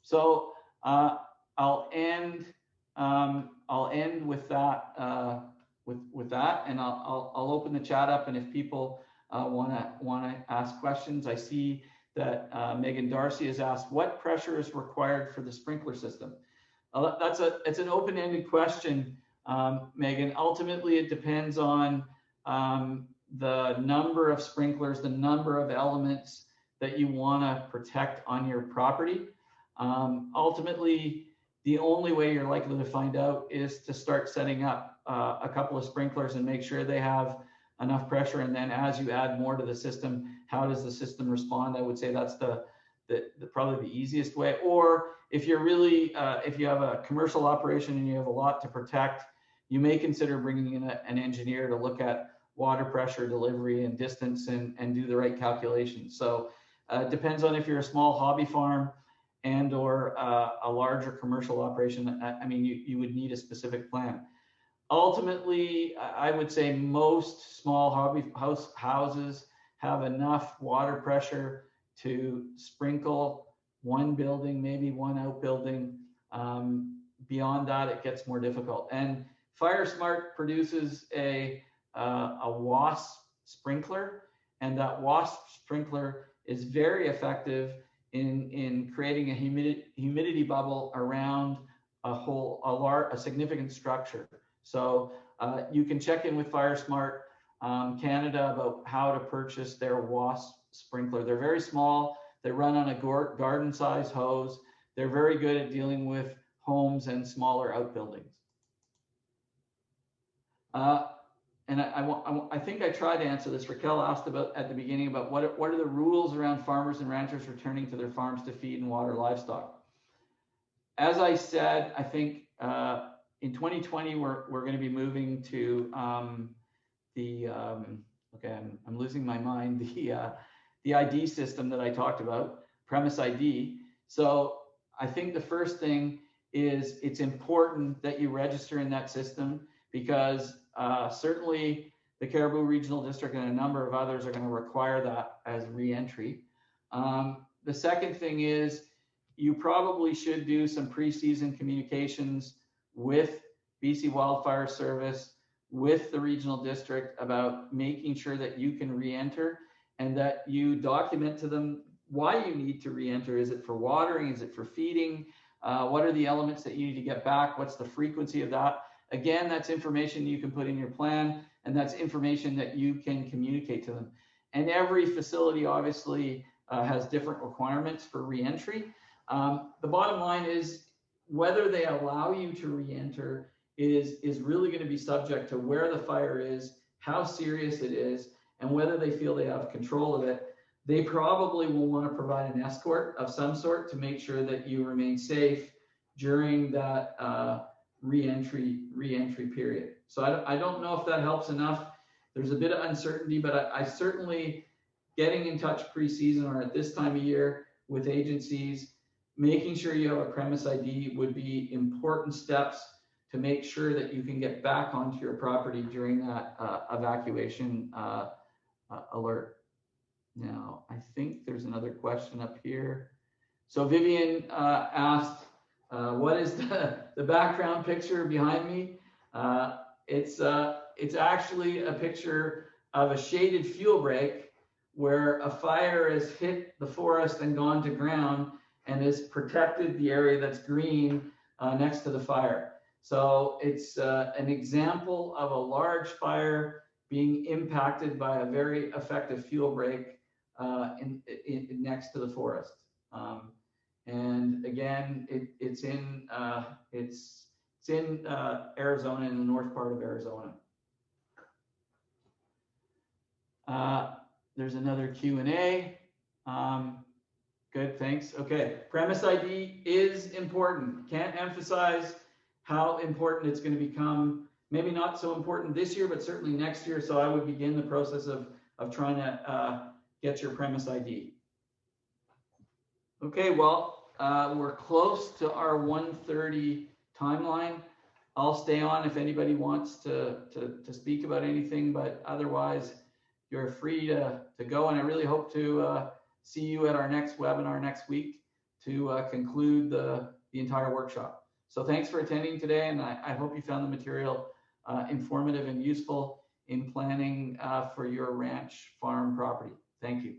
So I'll end with that, and I'll open the chat up. And if people want to ask questions, I see that Megan Darcy has asked, what pressure is required for the sprinkler system? It's an open-ended question, Megan. Ultimately, it depends on the number of sprinklers, the number of elements that you want to protect on your property. Ultimately, the only way you're likely to find out is to start setting up a couple of sprinklers and make sure they have enough pressure. And then as you add more to the system, how does the system respond? I would say that's probably the easiest way. Or if you're really, if you have a commercial operation and you have a lot to protect, you may consider bringing in an engineer to look at water pressure, delivery, and distance, and do the right calculations. So it depends on if you're a small hobby farm and or a larger commercial operation. I mean, you would need a specific plan. Ultimately, I would say most small hobby houses have enough water pressure to sprinkle one building, maybe one outbuilding. Beyond that, it gets more difficult. And FireSmart produces a wasp sprinkler, and that wasp sprinkler is very effective in creating a humidity bubble around a significant structure. So you can check in with FireSmart Canada about how to purchase their wasp sprinkler. They're very small. They run on a garden-sized hose. They're very good at dealing with homes and smaller outbuildings. and I think I tried to answer this. Raquel asked about at the beginning about what are the rules around farmers and ranchers returning to their farms to feed and water livestock. As I said, I think in 2020 we're going to be moving to okay, I'm losing my mind, the ID system that I talked about, premise ID. So I think the first thing is it's important that you register in that system, because certainly the Cariboo Regional District and a number of others are going to require that as re-entry. The second thing is you probably should do some pre-season communications with BC Wildfire Service, with the regional district, about making sure that you can re-enter and that you document to them why you need to re-enter. Is it for watering? Is it for feeding? What are the elements that you need to get back? What's the frequency of that? Again, that's information you can put in your plan, and that's information that you can communicate to them. And every facility obviously has different requirements for re-entry. The bottom line is whether they allow you to re-enter is really going to be subject to where the fire is, how serious it is, and whether they feel they have control of it. They probably will want to provide an escort of some sort to make sure that you remain safe during that re-entry period. So I don't know if that helps enough. There's a bit of uncertainty, but I certainly, getting in touch pre-season or at this time of year with agencies, making sure you have a premise ID would be important steps to make sure that you can get back onto your property during that evacuation alert. Now, I think there's another question up here. So Vivian asked, what is the background picture behind me? It's actually a picture of a shaded fuel break where a fire has hit the forest and gone to ground and has protected the area that's green next to the fire. So it's an example of a large fire being impacted by a very effective fuel break next to the forest. And again, it's in Arizona, in the north part of Arizona. There's another Q&A. Good, thanks. Okay, premise ID is important. Can't emphasize how important it's going to become. Maybe not so important this year, but certainly next year. So I would begin the process of trying to get your premise ID. Okay, well, we're close to our 1:30 timeline. I'll stay on if anybody wants to speak about anything, but otherwise you're free to go. And I really hope to see you at our next webinar next week to conclude the entire workshop. So thanks for attending today, and I hope you found the material informative and useful in planning for your ranch farm property. Thank you.